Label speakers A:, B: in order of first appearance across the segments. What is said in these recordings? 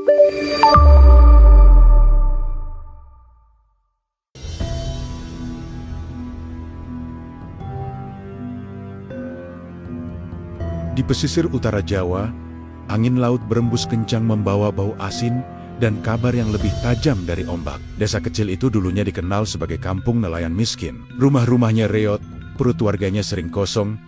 A: Di pesisir utara Jawa, angin laut berembus kencang membawa bau asin dan kabar yang lebih tajam dari ombak. Desa kecil itu dulunya dikenal sebagai kampung nelayan miskin. Rumah-rumahnya reot, perut warganya sering kosong,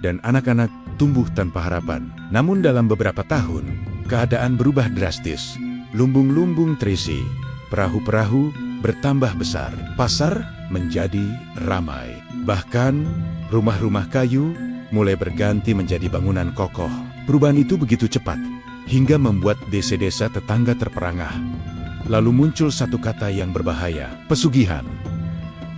A: dan anak-anak tumbuh tanpa harapan. Namun dalam beberapa tahun, keadaan berubah drastis. Lumbung-lumbung terisi, perahu-perahu bertambah besar, pasar menjadi ramai. Bahkan, rumah-rumah kayu mulai berganti menjadi bangunan kokoh. Perubahan itu begitu cepat, hingga membuat desa-desa tetangga terperangah. Lalu muncul satu kata yang berbahaya, pesugihan.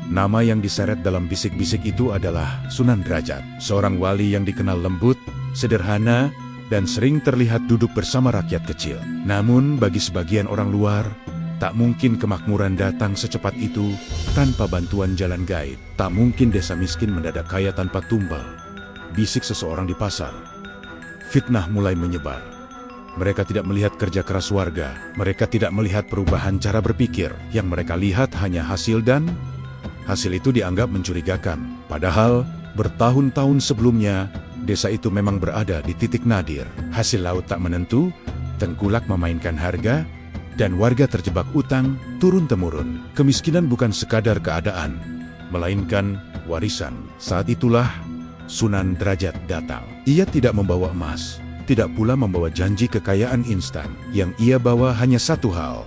A: Nama yang diseret dalam bisik-bisik itu adalah Sunan Derajat, seorang wali yang dikenal lembut, sederhana, dan sering terlihat duduk bersama rakyat kecil. Namun bagi sebagian orang luar, tak mungkin kemakmuran datang secepat itu tanpa bantuan jalan gaib. Tak mungkin desa miskin mendadak kaya tanpa tumbal. Bisik seseorang di pasar. Fitnah mulai menyebar. Mereka tidak melihat kerja keras warga. Mereka tidak melihat perubahan cara berpikir. Yang mereka lihat hanya hasil dan hasil itu dianggap mencurigakan. Padahal bertahun-tahun sebelumnya, desa itu memang berada di titik nadir. Hasil laut tak menentu, tengkulak memainkan harga, dan warga terjebak utang turun-temurun. Kemiskinan bukan sekadar keadaan, melainkan warisan. Saat itulah Sunan Derajat datang. Ia tidak membawa emas, tidak pula membawa janji kekayaan instan. Yang ia bawa hanya satu hal,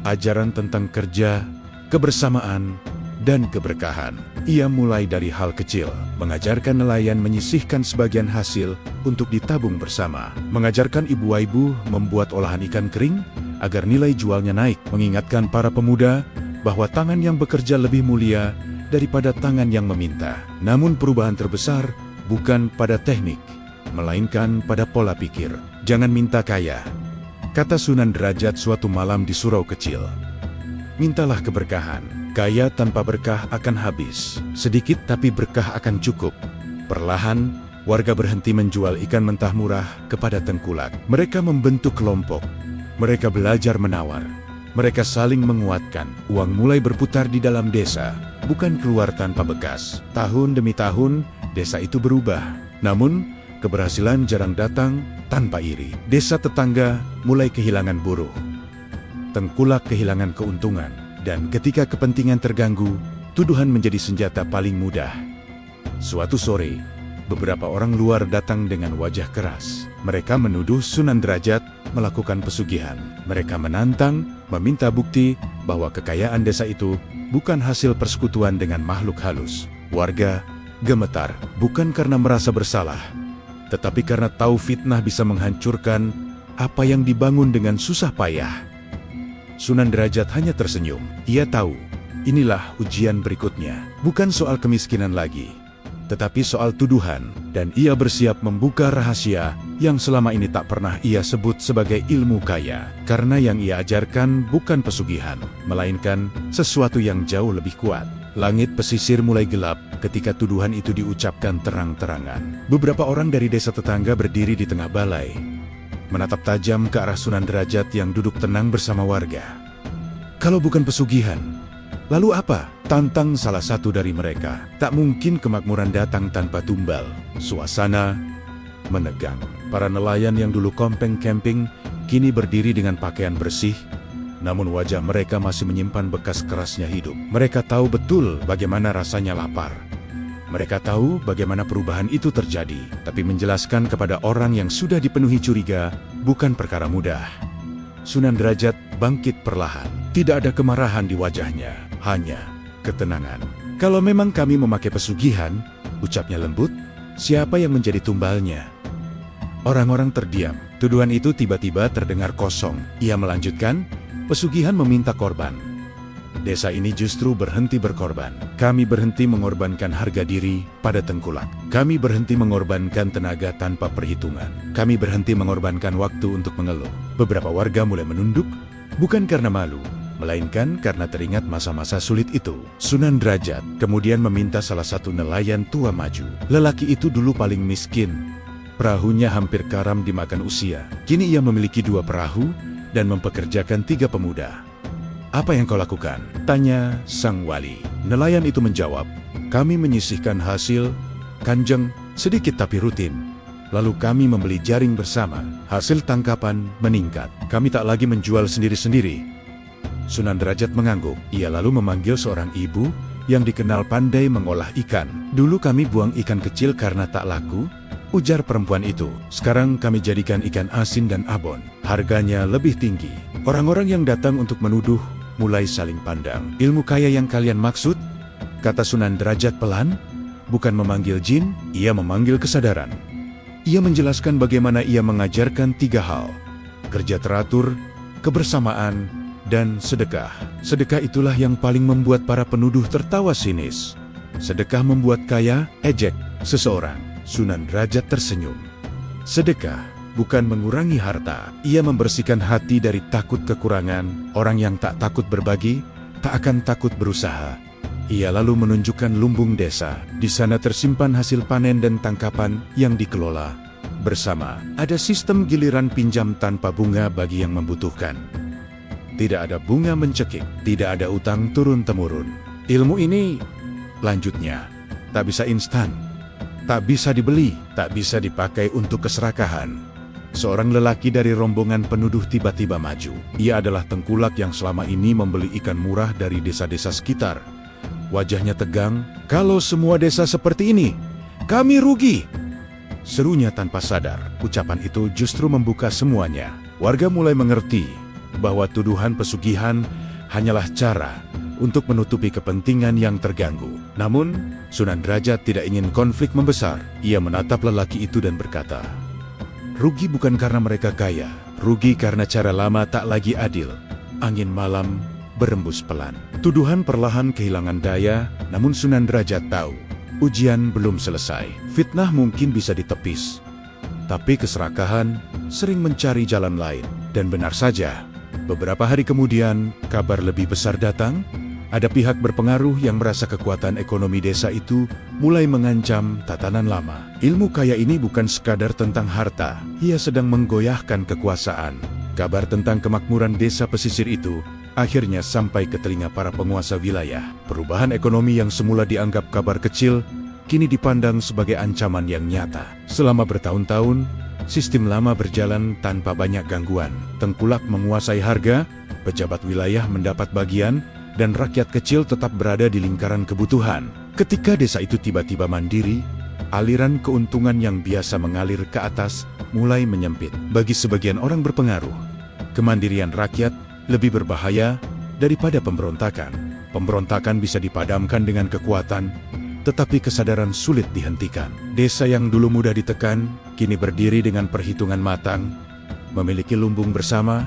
A: ajaran tentang kerja, kebersamaan, dan keberkahan. Ia mulai dari hal kecil, mengajarkan nelayan menyisihkan sebagian hasil untuk ditabung bersama, mengajarkan ibu-ibu membuat olahan ikan kering agar nilai jualnya naik, mengingatkan para pemuda bahwa tangan yang bekerja lebih mulia daripada tangan yang meminta. Namun perubahan terbesar bukan pada teknik, melainkan pada pola pikir. Jangan minta kaya, kata Sunan Derajat suatu malam di surau kecil. Mintalah keberkahan. Kaya tanpa berkah akan habis. Sedikit tapi berkah akan cukup. Perlahan, warga berhenti menjual ikan mentah murah kepada tengkulak. Mereka membentuk kelompok. Mereka belajar menawar. Mereka saling menguatkan. Uang mulai berputar di dalam desa, bukan keluar tanpa bekas. Tahun demi tahun, desa itu berubah. Namun, keberhasilan jarang datang tanpa iri. Desa tetangga mulai kehilangan buruh. Tengkulak kehilangan keuntungan. Dan ketika kepentingan terganggu, tuduhan menjadi senjata paling mudah. Suatu sore, beberapa orang luar datang dengan wajah keras. Mereka menuduh Sunan Derajat melakukan pesugihan. Mereka menantang, meminta bukti bahwa kekayaan desa itu bukan hasil persekutuan dengan makhluk halus. Warga gemetar, bukan karena merasa bersalah, tetapi karena tahu fitnah bisa menghancurkan apa yang dibangun dengan susah payah. Sunan Derajat hanya tersenyum. Ia tahu, inilah ujian berikutnya. Bukan soal kemiskinan lagi, tetapi soal tuduhan. Dan ia bersiap membuka rahasia yang selama ini tak pernah ia sebut sebagai ilmu kaya. Karena yang ia ajarkan bukan pesugihan, melainkan sesuatu yang jauh lebih kuat. Langit pesisir mulai gelap ketika tuduhan itu diucapkan terang-terangan. Beberapa orang dari desa tetangga berdiri di tengah balai, menatap tajam ke arah Sunan Derajat yang duduk tenang bersama warga. Kalau bukan pesugihan, lalu apa? Tantang salah satu dari mereka. Tak mungkin kemakmuran datang tanpa tumbal. Suasana menegang. Para nelayan yang dulu kompeng camping, kini berdiri dengan pakaian bersih, namun wajah mereka masih menyimpan bekas kerasnya hidup. Mereka tahu betul bagaimana rasanya lapar. Mereka tahu bagaimana perubahan itu terjadi, tapi menjelaskan kepada orang yang sudah dipenuhi curiga bukan perkara mudah. Sunan Derajat bangkit perlahan. Tidak ada kemarahan di wajahnya, hanya ketenangan. Kalau memang kami memakai pesugihan, ucapnya lembut, siapa yang menjadi tumbalnya? Orang-orang terdiam. Tuduhan itu tiba-tiba terdengar kosong. Ia melanjutkan, pesugihan meminta korban. Desa ini justru berhenti berkorban. Kami berhenti mengorbankan harga diri pada tengkulak. Kami berhenti mengorbankan tenaga tanpa perhitungan. Kami berhenti mengorbankan waktu untuk mengeluh. Beberapa warga mulai menunduk, bukan karena malu, melainkan karena teringat masa-masa sulit itu. Sunan Derajat kemudian meminta salah satu nelayan tua maju. Lelaki itu dulu paling miskin. Perahunya hampir karam dimakan usia. Kini ia memiliki 2 perahu dan mempekerjakan 3 pemuda. "Apa yang kau lakukan?" tanya sang wali. Nelayan itu menjawab, "Kami menyisihkan hasil, Kanjeng, sedikit tapi rutin. Lalu kami membeli jaring bersama. Hasil tangkapan meningkat. Kami tak lagi menjual sendiri-sendiri." Sunan Derajat mengangguk. Ia lalu memanggil seorang ibu yang dikenal pandai mengolah ikan. "Dulu kami buang ikan kecil karena tak laku," ujar perempuan itu. "Sekarang kami jadikan ikan asin dan abon. Harganya lebih tinggi." Orang-orang yang datang untuk menuduh mulai saling pandang. "Ilmu kaya yang kalian maksud?" kata Sunan Derajat pelan. "Bukan memanggil jin, ia memanggil kesadaran." Ia menjelaskan bagaimana ia mengajarkan 3 hal: kerja teratur, kebersamaan, dan sedekah. Sedekah itulah yang paling membuat para penuduh tertawa sinis. "Sedekah membuat kaya," ejek seseorang. Sunan Derajat tersenyum. "Sedekah bukan mengurangi harta. Ia membersihkan hati dari takut kekurangan. Orang yang tak takut berbagi, tak akan takut berusaha." Ia lalu menunjukkan lumbung desa. Di sana tersimpan hasil panen dan tangkapan yang dikelola bersama. Ada sistem giliran pinjam tanpa bunga bagi yang membutuhkan. Tidak ada bunga mencekik, tidak ada utang turun-temurun. "Ilmu ini," lanjutnya, "tak bisa instan, tak bisa dibeli, tak bisa dipakai untuk keserakahan." Seorang lelaki dari rombongan penuduh tiba-tiba maju. Ia adalah tengkulak yang selama ini membeli ikan murah dari desa-desa sekitar. Wajahnya tegang. "Kalau semua desa seperti ini, kami rugi," serunya tanpa sadar. Ucapan itu justru membuka semuanya. Warga mulai mengerti bahwa tuduhan pesugihan hanyalah cara untuk menutupi kepentingan yang terganggu. Namun, Sunan Derajat tidak ingin konflik membesar. Ia menatap lelaki itu dan berkata, "Rugi bukan karena mereka kaya, rugi karena cara lama tak lagi adil." Angin malam berembus pelan. Tuduhan perlahan kehilangan daya, namun Sunan Derajat tahu, ujian belum selesai. Fitnah mungkin bisa ditepis, tapi keserakahan sering mencari jalan lain. Dan benar saja, beberapa hari kemudian, kabar lebih besar datang. Ada pihak berpengaruh yang merasa kekuatan ekonomi desa itu mulai mengancam tatanan lama. Ilmu kaya ini bukan sekadar tentang harta, ia sedang menggoyahkan kekuasaan. Kabar tentang kemakmuran desa pesisir itu akhirnya sampai ke telinga para penguasa wilayah. Perubahan ekonomi yang semula dianggap kabar kecil, kini dipandang sebagai ancaman yang nyata. Selama bertahun-tahun, sistem lama berjalan tanpa banyak gangguan. Tengkulak menguasai harga, pejabat wilayah mendapat bagian, dan rakyat kecil tetap berada di lingkaran kebutuhan. Ketika desa itu tiba-tiba mandiri, aliran keuntungan yang biasa mengalir ke atas mulai menyempit. Bagi sebagian orang berpengaruh, kemandirian rakyat lebih berbahaya daripada pemberontakan. Pemberontakan bisa dipadamkan dengan kekuatan, tetapi kesadaran sulit dihentikan. Desa yang dulu mudah ditekan, kini berdiri dengan perhitungan matang, memiliki lumbung bersama,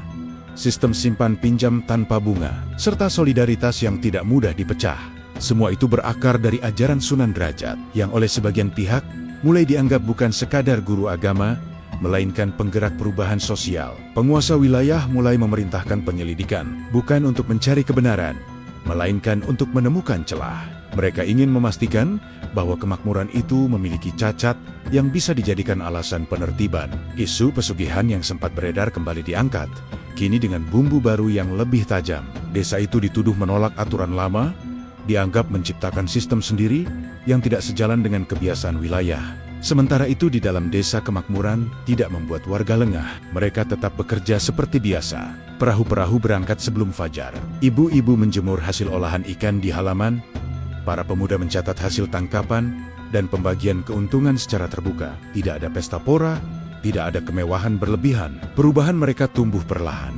A: sistem simpan pinjam tanpa bunga, serta solidaritas yang tidak mudah dipecah. Semua itu berakar dari ajaran Sunan Derajat, yang oleh sebagian pihak mulai dianggap bukan sekadar guru agama, melainkan penggerak perubahan sosial. Penguasa wilayah mulai memerintahkan penyelidikan, bukan untuk mencari kebenaran, melainkan untuk menemukan celah. Mereka ingin memastikan bahwa kemakmuran itu memiliki cacat yang bisa dijadikan alasan penertiban. Isu pesugihan yang sempat beredar kembali diangkat, kini dengan bumbu baru yang lebih tajam. Desa itu dituduh menolak aturan lama, dianggap menciptakan sistem sendiri yang tidak sejalan dengan kebiasaan wilayah. Sementara itu di dalam desa kemakmuran tidak membuat warga lengah. Mereka tetap bekerja seperti biasa. Perahu-perahu berangkat sebelum fajar. Ibu-ibu menjemur hasil olahan ikan di halaman. Para pemuda mencatat hasil tangkapan dan pembagian keuntungan secara terbuka. Tidak ada pesta pora, tidak ada kemewahan berlebihan. Perubahan mereka tumbuh perlahan,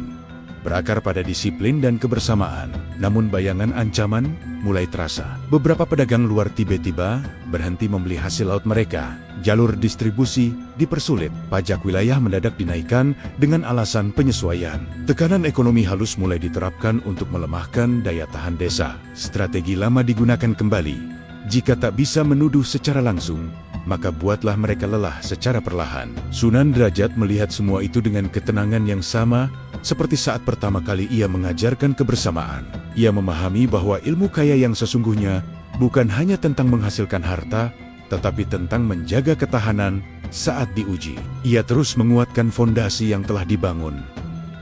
A: berakar pada disiplin dan kebersamaan. Namun bayangan ancaman mulai terasa. Beberapa pedagang luar tiba-tiba berhenti membeli hasil laut mereka. Jalur distribusi dipersulit. Pajak wilayah mendadak dinaikkan dengan alasan penyesuaian. Tekanan ekonomi halus mulai diterapkan untuk melemahkan daya tahan desa. Strategi lama digunakan kembali. Jika tak bisa menuduh secara langsung, maka buatlah mereka lelah secara perlahan. Sunan Derajat melihat semua itu dengan ketenangan yang sama, seperti saat pertama kali ia mengajarkan kebersamaan. Ia memahami bahwa ilmu kaya yang sesungguhnya bukan hanya tentang menghasilkan harta, tetapi tentang menjaga ketahanan saat diuji. Ia terus menguatkan fondasi yang telah dibangun,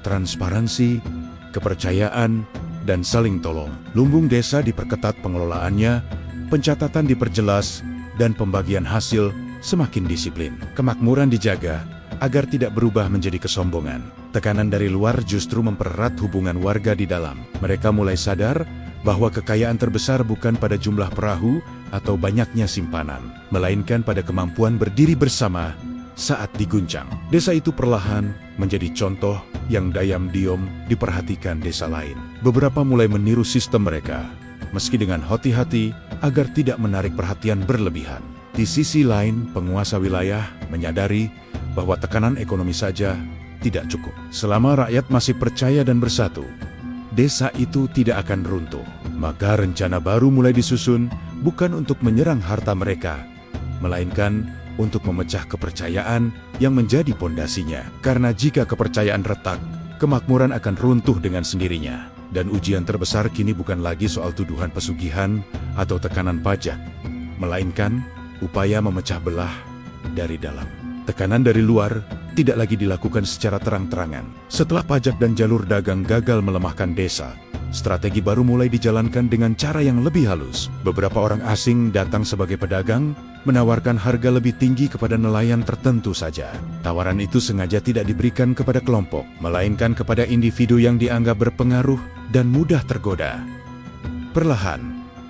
A: transparansi, kepercayaan, dan saling tolong. Lumbung desa diperketat pengelolaannya, pencatatan diperjelas, dan pembagian hasil semakin disiplin. Kemakmuran dijaga agar tidak berubah menjadi kesombongan. Tekanan dari luar justru mempererat hubungan warga di dalam. Mereka mulai sadar bahwa kekayaan terbesar bukan pada jumlah perahu atau banyaknya simpanan, melainkan pada kemampuan berdiri bersama saat diguncang. Desa itu perlahan menjadi contoh yang diam-diam diperhatikan desa lain. Beberapa mulai meniru sistem mereka, meski dengan hati-hati agar tidak menarik perhatian berlebihan. Di sisi lain, penguasa wilayah menyadari bahwa tekanan ekonomi saja tidak cukup. Selama rakyat masih percaya dan bersatu, desa itu tidak akan runtuh. Maka rencana baru mulai disusun, bukan untuk menyerang harta mereka, melainkan untuk memecah kepercayaan yang menjadi pondasinya. Karena jika kepercayaan retak, kemakmuran akan runtuh dengan sendirinya. Dan ujian terbesar kini bukan lagi soal tuduhan pesugihan atau tekanan pajak, melainkan upaya memecah belah dari dalam. Tekanan dari luar tidak lagi dilakukan secara terang-terangan. Setelah pajak dan jalur dagang gagal melemahkan desa, strategi baru mulai dijalankan dengan cara yang lebih halus. Beberapa orang asing datang sebagai pedagang, menawarkan harga lebih tinggi kepada nelayan tertentu saja. Tawaran itu sengaja tidak diberikan kepada kelompok, melainkan kepada individu yang dianggap berpengaruh dan mudah tergoda. Perlahan,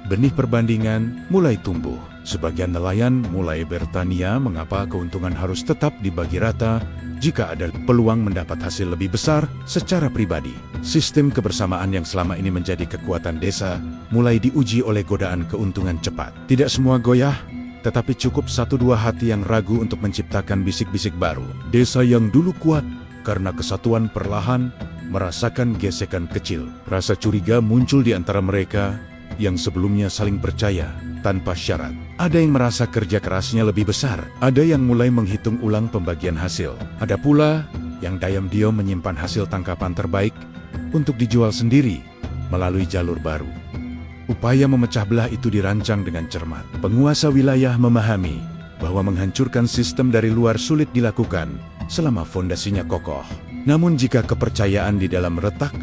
A: benih perbandingan mulai tumbuh. Sebagian nelayan mulai bertanya mengapa keuntungan harus tetap dibagi rata jika ada peluang mendapat hasil lebih besar secara pribadi. Sistem kebersamaan yang selama ini menjadi kekuatan desa mulai diuji oleh godaan keuntungan cepat. Tidak semua goyah, tetapi cukup 1-2 hati yang ragu untuk menciptakan bisik-bisik baru. Desa yang dulu kuat karena kesatuan perlahan merasakan gesekan kecil. Rasa curiga muncul di antara mereka yang sebelumnya saling percaya tanpa syarat. Ada yang merasa kerja kerasnya lebih besar, ada yang mulai menghitung ulang pembagian hasil. Ada pula yang diam-diam menyimpan hasil tangkapan terbaik untuk dijual sendiri melalui jalur baru. Upaya memecah belah itu dirancang dengan cermat. Penguasa wilayah memahami bahwa menghancurkan sistem dari luar sulit dilakukan selama fondasinya kokoh. Namun jika kepercayaan di dalam retak,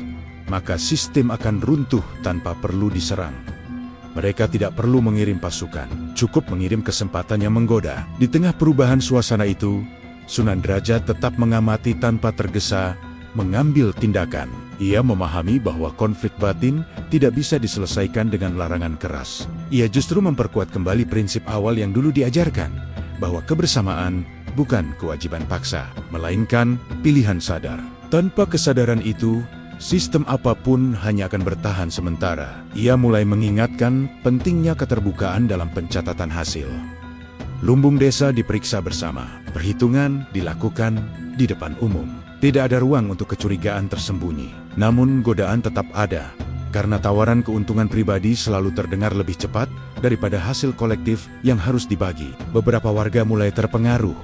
A: maka sistem akan runtuh tanpa perlu diserang. Mereka tidak perlu mengirim pasukan, cukup mengirim kesempatan yang menggoda. Di tengah perubahan suasana itu, Sunan Derajat tetap mengamati tanpa tergesa, mengambil tindakan. Ia memahami bahwa konflik batin tidak bisa diselesaikan dengan larangan keras. Ia justru memperkuat kembali prinsip awal yang dulu diajarkan, bahwa kebersamaan bukan kewajiban paksa, melainkan pilihan sadar. Tanpa kesadaran itu, sistem apapun hanya akan bertahan sementara. Ia mulai mengingatkan pentingnya keterbukaan dalam pencatatan hasil. Lumbung desa diperiksa bersama. Perhitungan dilakukan di depan umum. Tidak ada ruang untuk kecurigaan tersembunyi. Namun godaan tetap ada, karena tawaran keuntungan pribadi selalu terdengar lebih cepat daripada hasil kolektif yang harus dibagi. Beberapa warga mulai terpengaruh,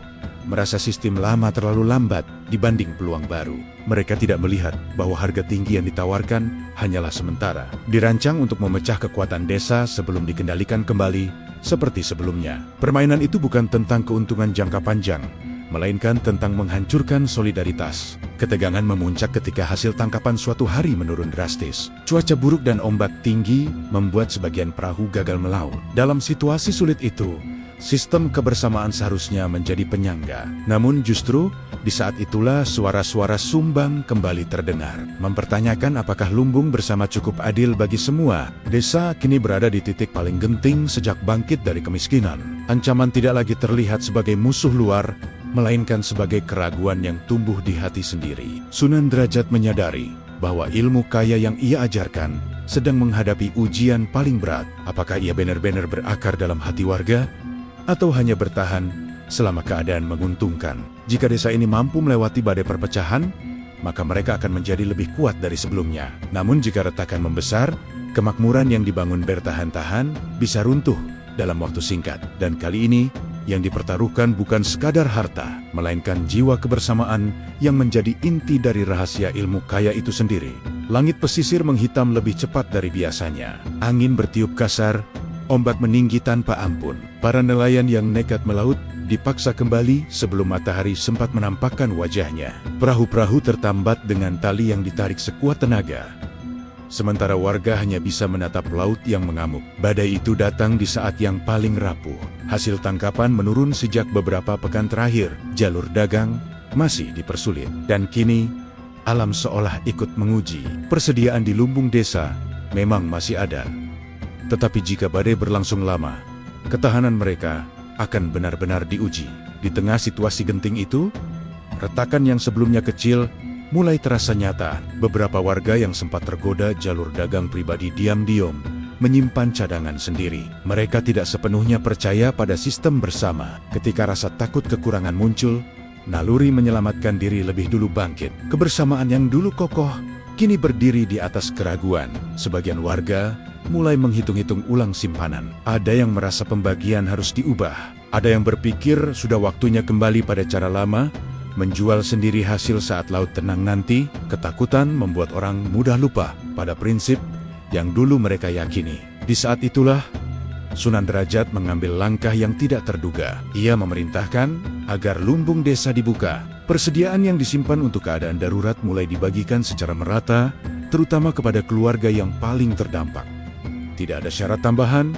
A: merasa sistem lama terlalu lambat dibanding peluang baru. Mereka tidak melihat bahwa harga tinggi yang ditawarkan hanyalah sementara. Dirancang untuk memecah kekuatan desa sebelum dikendalikan kembali seperti sebelumnya. Permainan itu bukan tentang keuntungan jangka panjang, melainkan tentang menghancurkan solidaritas. Ketegangan memuncak ketika hasil tangkapan suatu hari menurun drastis. Cuaca buruk dan ombak tinggi membuat sebagian perahu gagal melaut. Dalam situasi sulit itu, sistem kebersamaan seharusnya menjadi penyangga. Namun justru di saat itulah suara-suara sumbang kembali terdengar, mempertanyakan apakah lumbung bersama cukup adil bagi semua. Desa kini berada di titik paling genting sejak bangkit dari kemiskinan. Ancaman tidak lagi terlihat sebagai musuh luar, melainkan sebagai keraguan yang tumbuh di hati sendiri. Sunan Derajat menyadari bahwa ilmu kaya yang ia ajarkan sedang menghadapi ujian paling berat. Apakah ia benar-benar berakar dalam hati warga, atau hanya bertahan selama keadaan menguntungkan? Jika desa ini mampu melewati badai perpecahan, maka mereka akan menjadi lebih kuat dari sebelumnya. Namun jika retakan membesar, kemakmuran yang dibangun bertahan-tahan bisa runtuh dalam waktu singkat. Dan kali ini, yang dipertaruhkan bukan sekadar harta, melainkan jiwa kebersamaan yang menjadi inti dari rahasia ilmu kaya itu sendiri. Langit pesisir menghitam lebih cepat dari biasanya. Angin bertiup kasar, ombak meninggi tanpa ampun. Para nelayan yang nekat melaut dipaksa kembali sebelum matahari sempat menampakkan wajahnya. Perahu-perahu tertambat dengan tali yang ditarik sekuat tenaga. Sementara warga hanya bisa menatap laut yang mengamuk. Badai itu datang di saat yang paling rapuh. Hasil tangkapan menurun sejak beberapa pekan terakhir. Jalur dagang masih dipersulit. Dan kini, alam seolah ikut menguji. Persediaan di lumbung desa memang masih ada. Tetapi jika badai berlangsung lama, ketahanan mereka akan benar-benar diuji. Di tengah situasi genting itu, retakan yang sebelumnya kecil mulai terasa nyata. Beberapa warga yang sempat tergoda jalur dagang pribadi diam-diam menyimpan cadangan sendiri. Mereka tidak sepenuhnya percaya pada sistem bersama. Ketika rasa takut kekurangan muncul, naluri menyelamatkan diri lebih dulu bangkit. Kebersamaan yang dulu kokoh kini berdiri di atas keraguan. Sebagian warga mulai menghitung-hitung ulang simpanan. Ada yang merasa pembagian harus diubah. Ada yang berpikir sudah waktunya kembali pada cara lama, menjual sendiri hasil saat laut tenang nanti. Ketakutan membuat orang mudah lupa pada prinsip yang dulu mereka yakini. Di saat itulah, Sunan Derajat mengambil langkah yang tidak terduga. Ia memerintahkan agar lumbung desa dibuka. Persediaan yang disimpan untuk keadaan darurat mulai dibagikan secara merata, terutama kepada keluarga yang paling terdampak. Tidak ada syarat tambahan,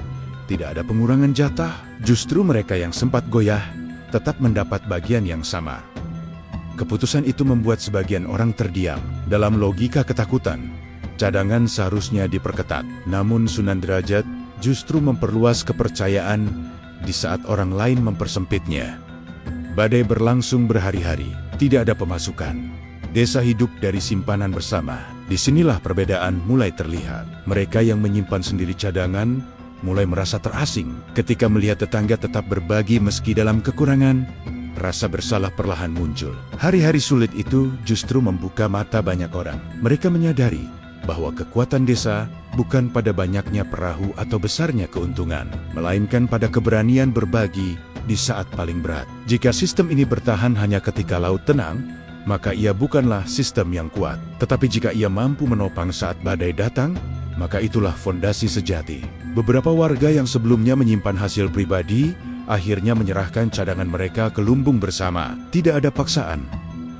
A: tidak ada pengurangan jatah. Justru mereka yang sempat goyah tetap mendapat bagian yang sama. Keputusan itu membuat sebagian orang terdiam. Dalam logika ketakutan, cadangan seharusnya diperketat. Namun Sunan Derajat justru memperluas kepercayaan di saat orang lain mempersempitnya. Badai berlangsung berhari-hari, tidak ada pemasukan. Desa hidup dari simpanan bersama. Disinilah perbedaan mulai terlihat. Mereka yang menyimpan sendiri cadangan mulai merasa terasing. Ketika melihat tetangga tetap berbagi meski dalam kekurangan, rasa bersalah perlahan muncul. Hari-hari sulit itu justru membuka mata banyak orang. Mereka menyadari bahwa kekuatan desa bukan pada banyaknya perahu atau besarnya keuntungan, melainkan pada keberanian berbagi di saat paling berat. Jika sistem ini bertahan hanya ketika laut tenang, maka ia bukanlah sistem yang kuat. Tetapi jika ia mampu menopang saat badai datang, maka itulah fondasi sejati. Beberapa warga yang sebelumnya menyimpan hasil pribadi akhirnya menyerahkan cadangan mereka ke lumbung bersama. Tidak ada paksaan,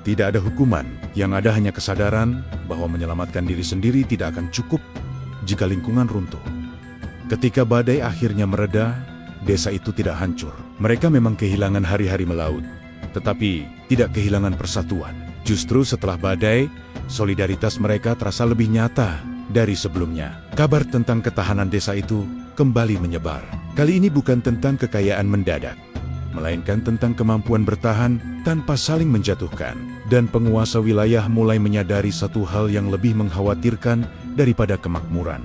A: tidak ada hukuman. Yang ada hanya kesadaran bahwa menyelamatkan diri sendiri tidak akan cukup jika lingkungan runtuh. Ketika badai akhirnya mereda, desa itu tidak hancur. Mereka memang kehilangan hari-hari melaut, tetapi tidak kehilangan persatuan. Justru setelah badai, solidaritas mereka terasa lebih nyata dari sebelumnya. Kabar tentang ketahanan desa itu kembali menyebar. Kali ini bukan tentang kekayaan mendadak, melainkan tentang kemampuan bertahan tanpa saling menjatuhkan. Dan penguasa wilayah mulai menyadari satu hal yang lebih mengkhawatirkan daripada kemakmuran.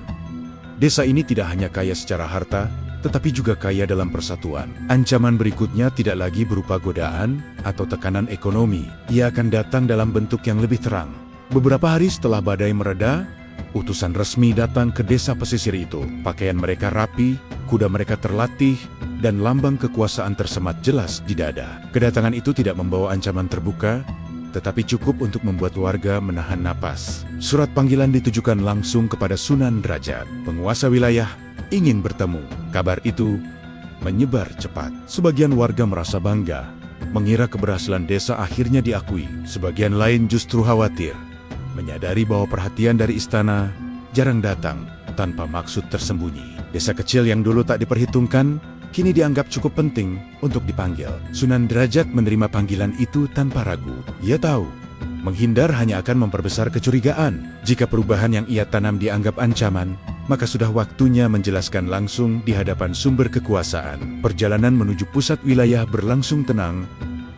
A: Desa ini tidak hanya kaya secara harta, tetapi juga kaya dalam persatuan. Ancaman berikutnya tidak lagi berupa godaan atau tekanan ekonomi. Ia akan datang dalam bentuk yang lebih terang. Beberapa hari setelah badai mereda, utusan resmi datang ke desa pesisir itu. Pakaian mereka rapi, kuda mereka terlatih, dan lambang kekuasaan tersemat jelas di dada. Kedatangan itu tidak membawa ancaman terbuka, tetapi cukup untuk membuat warga menahan napas. Surat panggilan ditujukan langsung kepada Sunan Derajat. Penguasa wilayah ingin bertemu. Kabar itu menyebar cepat. Sebagian warga merasa bangga, mengira keberhasilan desa akhirnya diakui. Sebagian lain justru khawatir, menyadari bahwa perhatian dari istana jarang datang tanpa maksud tersembunyi. Desa kecil yang dulu tak diperhitungkan, kini dianggap cukup penting untuk dipanggil. Sunan Derajat menerima panggilan itu tanpa ragu. Ia tahu, menghindar hanya akan memperbesar kecurigaan. Jika perubahan yang ia tanam dianggap ancaman, maka sudah waktunya menjelaskan langsung di hadapan sumber kekuasaan. Perjalanan menuju pusat wilayah berlangsung tenang,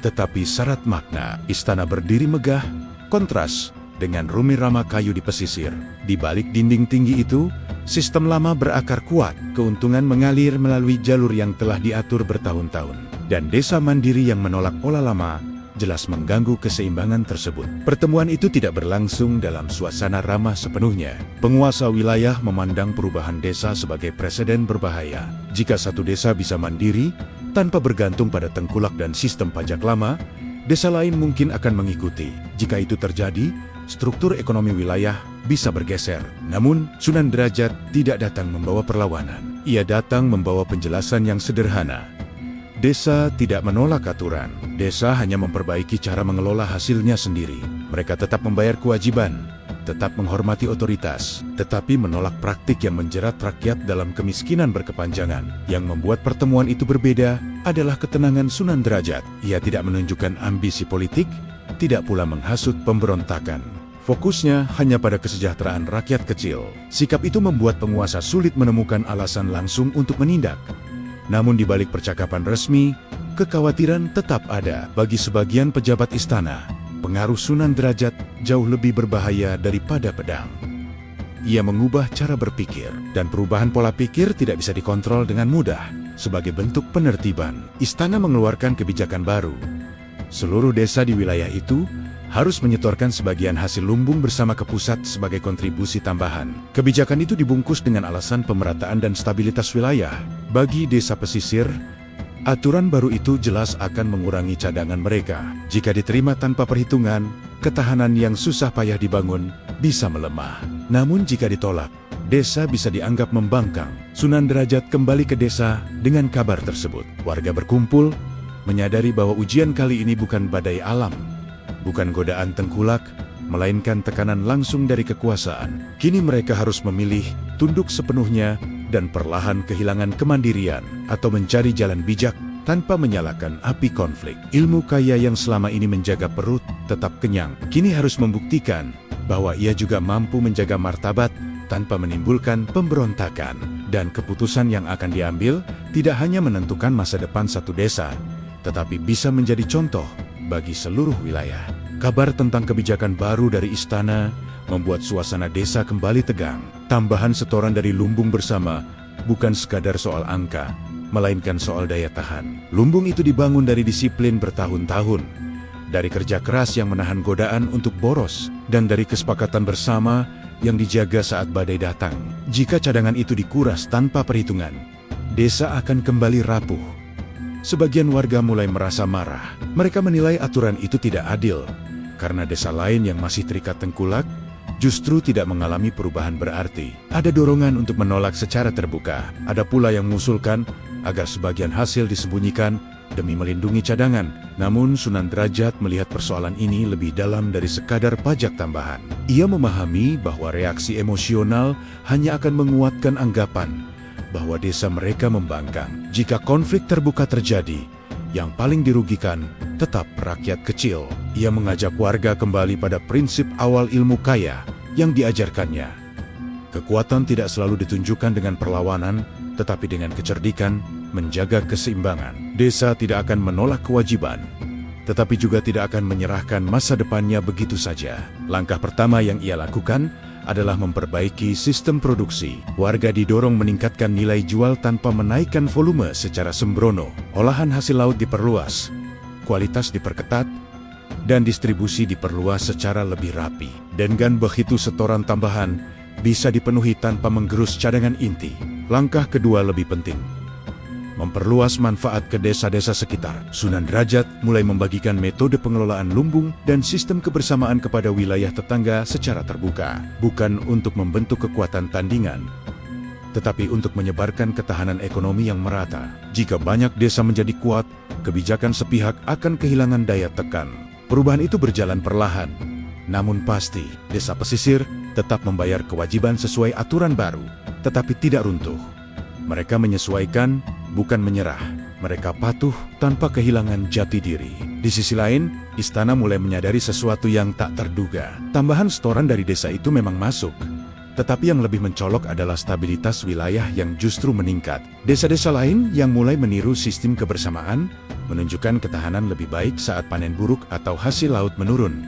A: tetapi syarat makna. Istana berdiri megah, kontras dengan rumah-rumah kayu di pesisir. Di balik dinding tinggi itu, sistem lama berakar kuat. Keuntungan mengalir melalui jalur yang telah diatur bertahun-tahun. Dan desa mandiri yang menolak pola lama jelas mengganggu keseimbangan tersebut. Pertemuan itu tidak berlangsung dalam suasana ramah sepenuhnya. Penguasa wilayah memandang perubahan desa sebagai preseden berbahaya. Jika satu desa bisa mandiri, tanpa bergantung pada tengkulak dan sistem pajak lama, desa lain mungkin akan mengikuti. Jika itu terjadi, struktur ekonomi wilayah bisa bergeser. Namun, Sunan Derajat tidak datang membawa perlawanan. Ia datang membawa penjelasan yang sederhana. Desa tidak menolak aturan. Desa hanya memperbaiki cara mengelola hasilnya sendiri. Mereka tetap membayar kewajiban, tetap menghormati otoritas, tetapi menolak praktik yang menjerat rakyat dalam kemiskinan berkepanjangan. Yang membuat pertemuan itu berbeda adalah ketenangan Sunan Derajat. Ia tidak menunjukkan ambisi politik, tidak pula menghasut pemberontakan. Fokusnya hanya pada kesejahteraan rakyat kecil. Sikap itu membuat penguasa sulit menemukan alasan langsung untuk menindak. Namun di balik percakapan resmi, kekhawatiran tetap ada. Bagi sebagian pejabat istana, pengaruh Sunan Derajat jauh lebih berbahaya daripada pedang. Ia mengubah cara berpikir, dan perubahan pola pikir tidak bisa dikontrol dengan mudah. Sebagai bentuk penertiban, istana mengeluarkan kebijakan baru. Seluruh desa di wilayah itu harus menyetorkan sebagian hasil lumbung bersama ke pusat sebagai kontribusi tambahan. Kebijakan itu dibungkus dengan alasan pemerataan dan stabilitas wilayah. Bagi desa pesisir, aturan baru itu jelas akan mengurangi cadangan mereka. Jika diterima tanpa perhitungan, ketahanan yang susah payah dibangun bisa melemah. Namun jika ditolak, desa bisa dianggap membangkang. Sunan Derajat kembali ke desa dengan kabar tersebut. Warga berkumpul, menyadari bahwa ujian kali ini bukan badai alam, bukan godaan tengkulak, melainkan tekanan langsung dari kekuasaan. Kini mereka harus memilih tunduk sepenuhnya dan perlahan kehilangan kemandirian, atau mencari jalan bijak tanpa menyalakan api konflik. Ilmu kaya yang selama ini menjaga perut tetap kenyang, kini harus membuktikan bahwa ia juga mampu menjaga martabat tanpa menimbulkan pemberontakan. Dan keputusan yang akan diambil tidak hanya menentukan masa depan satu desa, tetapi bisa menjadi contoh bagi seluruh wilayah. Kabar tentang kebijakan baru dari istana membuat suasana desa kembali tegang. Tambahan setoran dari lumbung bersama bukan sekadar soal angka, melainkan soal daya tahan. Lumbung itu dibangun dari disiplin bertahun-tahun, dari kerja keras yang menahan godaan untuk boros, dan dari kesepakatan bersama yang dijaga saat badai datang. Jika cadangan itu dikuras tanpa perhitungan, desa akan kembali rapuh. Sebagian warga mulai merasa marah. Mereka menilai aturan itu tidak adil, karena desa lain yang masih terikat tengkulak justru tidak mengalami perubahan berarti. Ada dorongan untuk menolak secara terbuka. Ada pula yang mengusulkan agar sebagian hasil disembunyikan demi melindungi cadangan. Namun Sunan Derajat melihat persoalan ini lebih dalam dari sekadar pajak tambahan. Ia memahami bahwa reaksi emosional hanya akan menguatkan anggapan bahwa desa mereka membangkang. Jika konflik terbuka terjadi, yang paling dirugikan tetap rakyat kecil. Ia mengajak warga kembali pada prinsip awal ilmu kaya yang diajarkannya. Kekuatan tidak selalu ditunjukkan dengan perlawanan, tetapi dengan kecerdikan, menjaga keseimbangan. Desa tidak akan menolak kewajiban, tetapi juga tidak akan menyerahkan masa depannya begitu saja. Langkah pertama yang ia lakukan adalah memperbaiki sistem produksi. Warga didorong meningkatkan nilai jual tanpa menaikkan volume secara sembrono. Olahan hasil laut diperluas, kualitas diperketat, dan distribusi diperluas secara lebih rapi. Dengan begitu setoran tambahan bisa dipenuhi tanpa menggerus cadangan inti. Langkah kedua lebih penting, memperluas manfaat ke desa-desa sekitar. Sunan Derajat mulai membagikan metode pengelolaan lumbung dan sistem kebersamaan kepada wilayah tetangga secara terbuka. Bukan untuk membentuk kekuatan tandingan, tetapi untuk menyebarkan ketahanan ekonomi yang merata. Jika banyak desa menjadi kuat, kebijakan sepihak akan kehilangan daya tekan. Perubahan itu berjalan perlahan, namun pasti. Desa pesisir tetap membayar kewajiban sesuai aturan baru, tetapi tidak runtuh. Mereka menyesuaikan, bukan menyerah. Mereka patuh tanpa kehilangan jati diri. Di sisi lain, istana mulai menyadari sesuatu yang tak terduga. Tambahan setoran dari desa itu memang masuk, tetapi yang lebih mencolok adalah stabilitas wilayah yang justru meningkat. Desa-desa lain yang mulai meniru sistem kebersamaan menunjukkan ketahanan lebih baik saat panen buruk atau hasil laut menurun.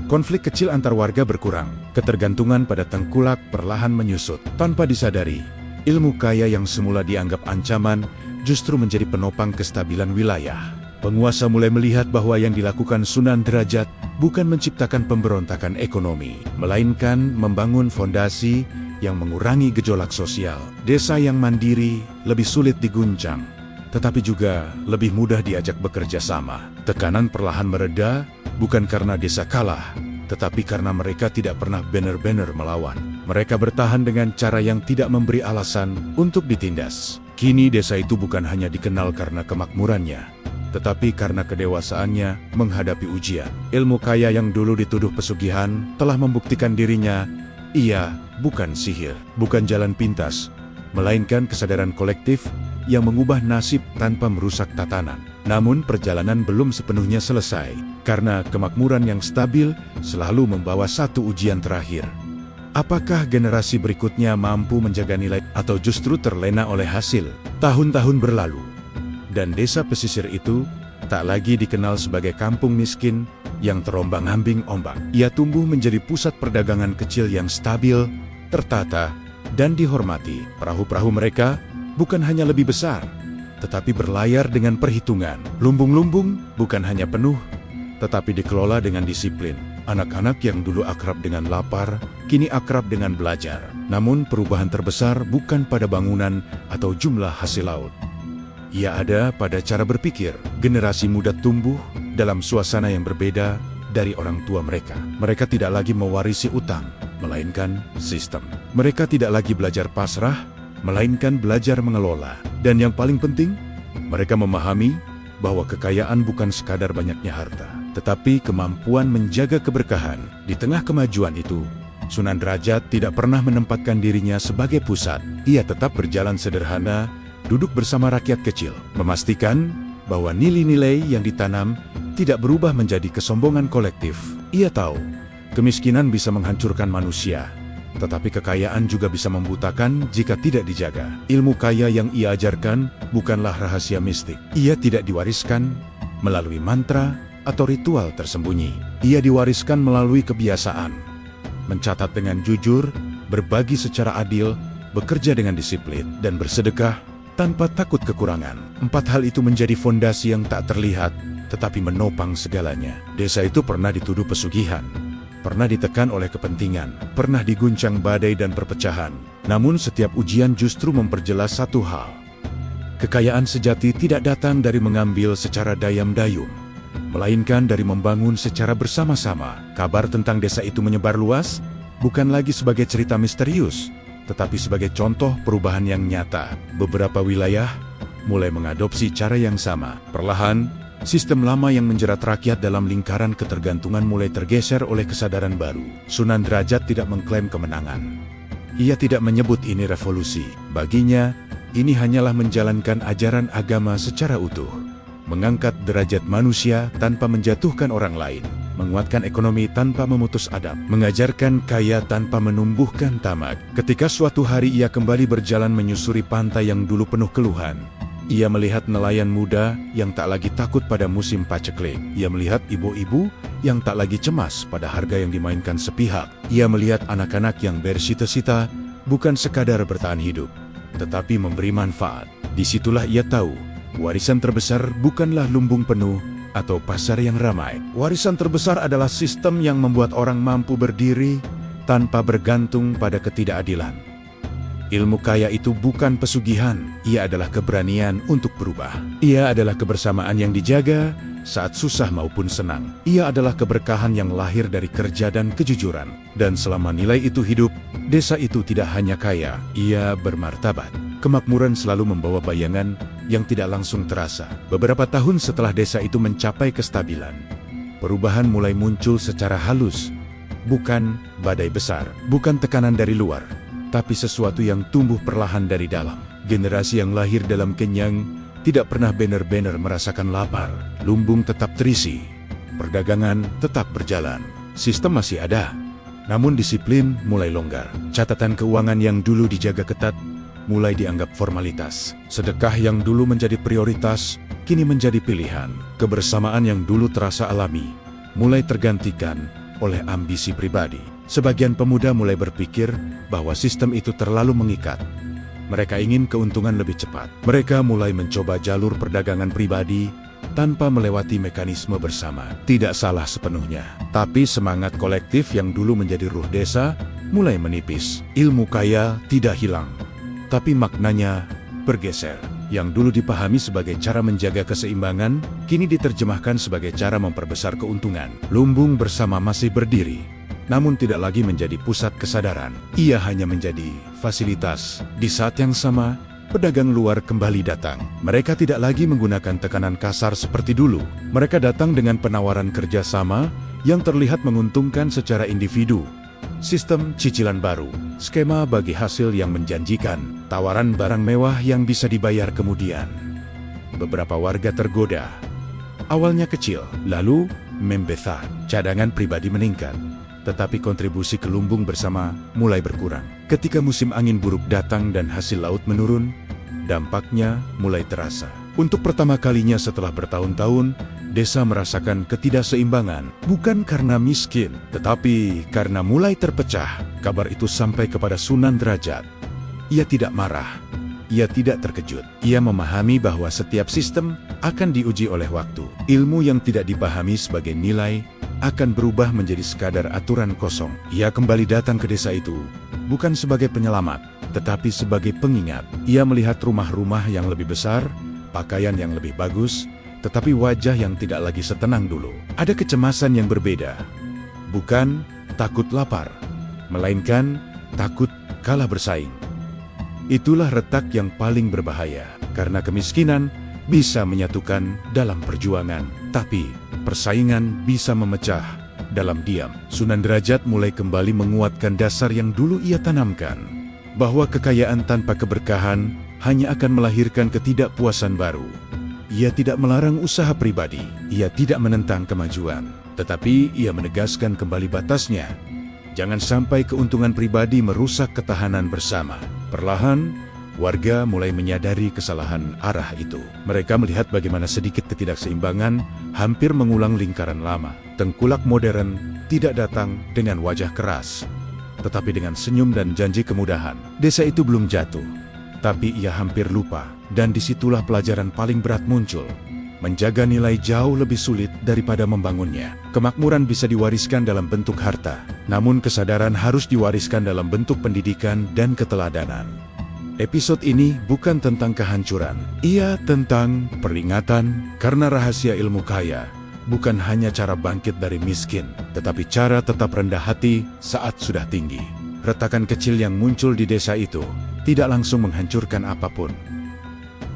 A: Konflik kecil antar warga berkurang. Ketergantungan pada tengkulak perlahan menyusut. Tanpa disadari, ilmu kaya yang semula dianggap ancaman justru menjadi penopang kestabilan wilayah. Penguasa mulai melihat bahwa yang dilakukan Sunan Derajat bukan menciptakan pemberontakan ekonomi, melainkan membangun fondasi yang mengurangi gejolak sosial. Desa yang mandiri lebih sulit diguncang, tetapi juga lebih mudah diajak bekerja sama. Tekanan perlahan mereda, bukan karena desa kalah, tetapi karena mereka tidak pernah benar-benar melawan. Mereka bertahan dengan cara yang tidak memberi alasan untuk ditindas. Kini desa itu bukan hanya dikenal karena kemakmurannya, tetapi karena kedewasaannya menghadapi ujian. Ilmu kaya yang dulu dituduh pesugihan telah membuktikan dirinya, ia bukan sihir, bukan jalan pintas, melainkan kesadaran kolektif yang mengubah nasib tanpa merusak tatanan. Namun perjalanan belum sepenuhnya selesai, karena kemakmuran yang stabil selalu membawa satu ujian terakhir. Apakah generasi berikutnya mampu menjaga nilai atau justru terlena oleh hasil? Tahun-tahun berlalu, dan desa pesisir itu tak lagi dikenal sebagai kampung miskin yang terombang-ambing ombak. Ia tumbuh menjadi pusat perdagangan kecil yang stabil, tertata, dan dihormati. Perahu-perahu mereka bukan hanya lebih besar, tetapi berlayar dengan perhitungan. Lumbung-lumbung bukan hanya penuh, tetapi dikelola dengan disiplin. Anak-anak yang dulu akrab dengan lapar, kini akrab dengan belajar. Namun perubahan terbesar bukan pada bangunan atau jumlah hasil laut. Ia ada pada cara berpikir. Generasi muda tumbuh dalam suasana yang berbeda dari orang tua mereka. Mereka tidak lagi mewarisi utang, melainkan sistem. Mereka tidak lagi belajar pasrah, melainkan belajar mengelola. Dan yang paling penting, mereka memahami bahwa kekayaan bukan sekadar banyaknya harta, tetapi kemampuan menjaga keberkahan. Di tengah kemajuan itu, Sunan Derajat tidak pernah menempatkan dirinya sebagai pusat. Ia tetap berjalan sederhana, duduk bersama rakyat kecil, memastikan bahwa nilai-nilai yang ditanam tidak berubah menjadi kesombongan kolektif. Ia tahu, kemiskinan bisa menghancurkan manusia, tetapi kekayaan juga bisa membutakan jika tidak dijaga. Ilmu kaya yang ia ajarkan bukanlah rahasia mistik. Ia tidak diwariskan melalui mantra atau ritual tersembunyi. Ia diwariskan melalui kebiasaan. Mencatat dengan jujur, berbagi secara adil, bekerja dengan disiplin, dan bersedekah tanpa takut kekurangan. 4 hal itu menjadi fondasi yang tak terlihat, tetapi menopang segalanya. Desa itu pernah dituduh pesugihan, pernah ditekan oleh kepentingan, pernah diguncang badai dan perpecahan. Namun setiap ujian justru memperjelas satu hal. Kekayaan sejati tidak datang dari mengambil secara dayam-dayum, melainkan dari membangun secara bersama-sama. Kabar tentang desa itu menyebar luas, bukan lagi sebagai cerita misterius, tetapi sebagai contoh perubahan yang nyata. Beberapa wilayah mulai mengadopsi cara yang sama. Perlahan, sistem lama yang menjerat rakyat dalam lingkaran ketergantungan mulai tergeser oleh kesadaran baru. Sunan Derajat tidak mengklaim kemenangan. Ia tidak menyebut ini revolusi. Baginya, ini hanyalah menjalankan ajaran agama secara utuh. Mengangkat derajat manusia tanpa menjatuhkan orang lain. Menguatkan ekonomi tanpa memutus adab. Mengajarkan kaya tanpa menumbuhkan tamak. Ketika suatu hari ia kembali berjalan menyusuri pantai yang dulu penuh keluhan, ia melihat nelayan muda yang tak lagi takut pada musim paceklik. Ia melihat ibu-ibu yang tak lagi cemas pada harga yang dimainkan sepihak. Ia melihat anak-anak yang bersita-sita bukan sekadar bertahan hidup, tetapi memberi manfaat. Disitulah ia tahu, warisan terbesar bukanlah lumbung penuh atau pasar yang ramai. Warisan terbesar adalah sistem yang membuat orang mampu berdiri tanpa bergantung pada ketidakadilan. Ilmu kaya itu bukan pesugihan, ia adalah keberanian untuk berubah. Ia adalah kebersamaan yang dijaga saat susah maupun senang. Ia adalah keberkahan yang lahir dari kerja dan kejujuran. Dan selama nilai itu hidup, desa itu tidak hanya kaya, ia bermartabat. Kemakmuran selalu membawa bayangan yang tidak langsung terasa. Beberapa tahun setelah desa itu mencapai kestabilan, perubahan mulai muncul secara halus. Bukan badai besar, bukan tekanan dari luar, tapi sesuatu yang tumbuh perlahan dari dalam. Generasi yang lahir dalam kenyang tidak pernah benar-benar merasakan lapar. Lumbung tetap terisi, perdagangan tetap berjalan. Sistem masih ada, namun disiplin mulai longgar. Catatan keuangan yang dulu dijaga ketat mulai dianggap formalitas. Sedekah yang dulu menjadi prioritas kini menjadi pilihan. Kebersamaan yang dulu terasa alami mulai tergantikan oleh ambisi pribadi. Sebagian pemuda mulai berpikir bahwa sistem itu terlalu mengikat. Mereka ingin keuntungan lebih cepat. Mereka mulai mencoba jalur perdagangan pribadi tanpa melewati mekanisme bersama. Tidak salah sepenuhnya, tapi semangat kolektif yang dulu menjadi ruh desa mulai menipis. Ilmu kaya tidak hilang, tapi maknanya bergeser. Yang dulu dipahami sebagai cara menjaga keseimbangan, kini diterjemahkan sebagai cara memperbesar keuntungan. Lumbung bersama masih berdiri, namun tidak lagi menjadi pusat kesadaran. Ia hanya menjadi fasilitas. Di saat yang sama, pedagang luar kembali datang. Mereka tidak lagi menggunakan tekanan kasar seperti dulu. Mereka datang dengan penawaran kerjasama yang terlihat menguntungkan secara individu. Sistem cicilan baru, skema bagi hasil yang menjanjikan, tawaran barang mewah yang bisa dibayar kemudian. Beberapa warga tergoda. Awalnya kecil, lalu membesar. Cadangan pribadi meningkat, tetapi kontribusi ke lumbung bersama mulai berkurang. Ketika musim angin buruk datang dan hasil laut menurun, dampaknya mulai terasa. Untuk pertama kalinya setelah bertahun-tahun, desa merasakan ketidakseimbangan, bukan karena miskin, tetapi karena mulai terpecah. Kabar itu sampai kepada Sunan Derajat. Ia tidak marah, ia tidak terkejut. Ia memahami bahwa setiap sistem akan diuji oleh waktu. Ilmu yang tidak dipahami sebagai nilai akan berubah menjadi sekadar aturan kosong. Ia kembali datang ke desa itu, bukan sebagai penyelamat, tetapi sebagai pengingat. Ia melihat rumah-rumah yang lebih besar, pakaian yang lebih bagus, tetapi wajah yang tidak lagi setenang dulu. Ada kecemasan yang berbeda. Bukan takut lapar, melainkan takut kalah bersaing. Itulah retak yang paling berbahaya, karena kemiskinan bisa menyatukan dalam perjuangan, tapi persaingan bisa memecah dalam diam. Sunan Derajat mulai kembali menguatkan dasar yang dulu ia tanamkan, bahwa kekayaan tanpa keberkahan hanya akan melahirkan ketidakpuasan baru. Ia tidak melarang usaha pribadi, ia tidak menentang kemajuan, tetapi ia menegaskan kembali batasnya. Jangan sampai keuntungan pribadi merusak ketahanan bersama. Perlahan, warga mulai menyadari kesalahan arah itu. Mereka melihat bagaimana sedikit ketidakseimbangan hampir mengulang lingkaran lama. Tengkulak modern tidak datang dengan wajah keras, tetapi dengan senyum dan janji kemudahan. Desa itu belum jatuh, tapi ia hampir lupa. Dan disitulah pelajaran paling berat muncul. Menjaga nilai jauh lebih sulit daripada membangunnya. Kemakmuran bisa diwariskan dalam bentuk harta, namun kesadaran harus diwariskan dalam bentuk pendidikan dan keteladanan. Episode ini bukan tentang kehancuran, ia tentang peringatan, karena rahasia ilmu kaya bukan hanya cara bangkit dari miskin, tetapi cara tetap rendah hati saat sudah tinggi. Retakan kecil yang muncul di desa itu tidak langsung menghancurkan apapun.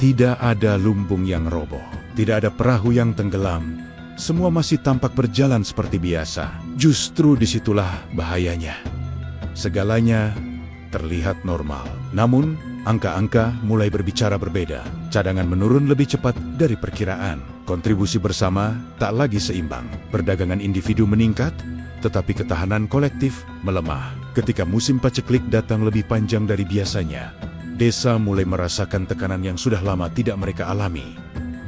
A: Tidak ada lumbung yang roboh, tidak ada perahu yang tenggelam. Semua masih tampak berjalan seperti biasa. Justru disitulah bahayanya. Segalanya terlihat normal, namun angka-angka mulai berbicara berbeda. Cadangan menurun lebih cepat dari perkiraan. Kontribusi bersama tak lagi seimbang. Perdagangan individu meningkat, tetapi ketahanan kolektif melemah. Ketika musim paceklik datang lebih panjang dari biasanya, desa mulai merasakan tekanan yang sudah lama tidak mereka alami.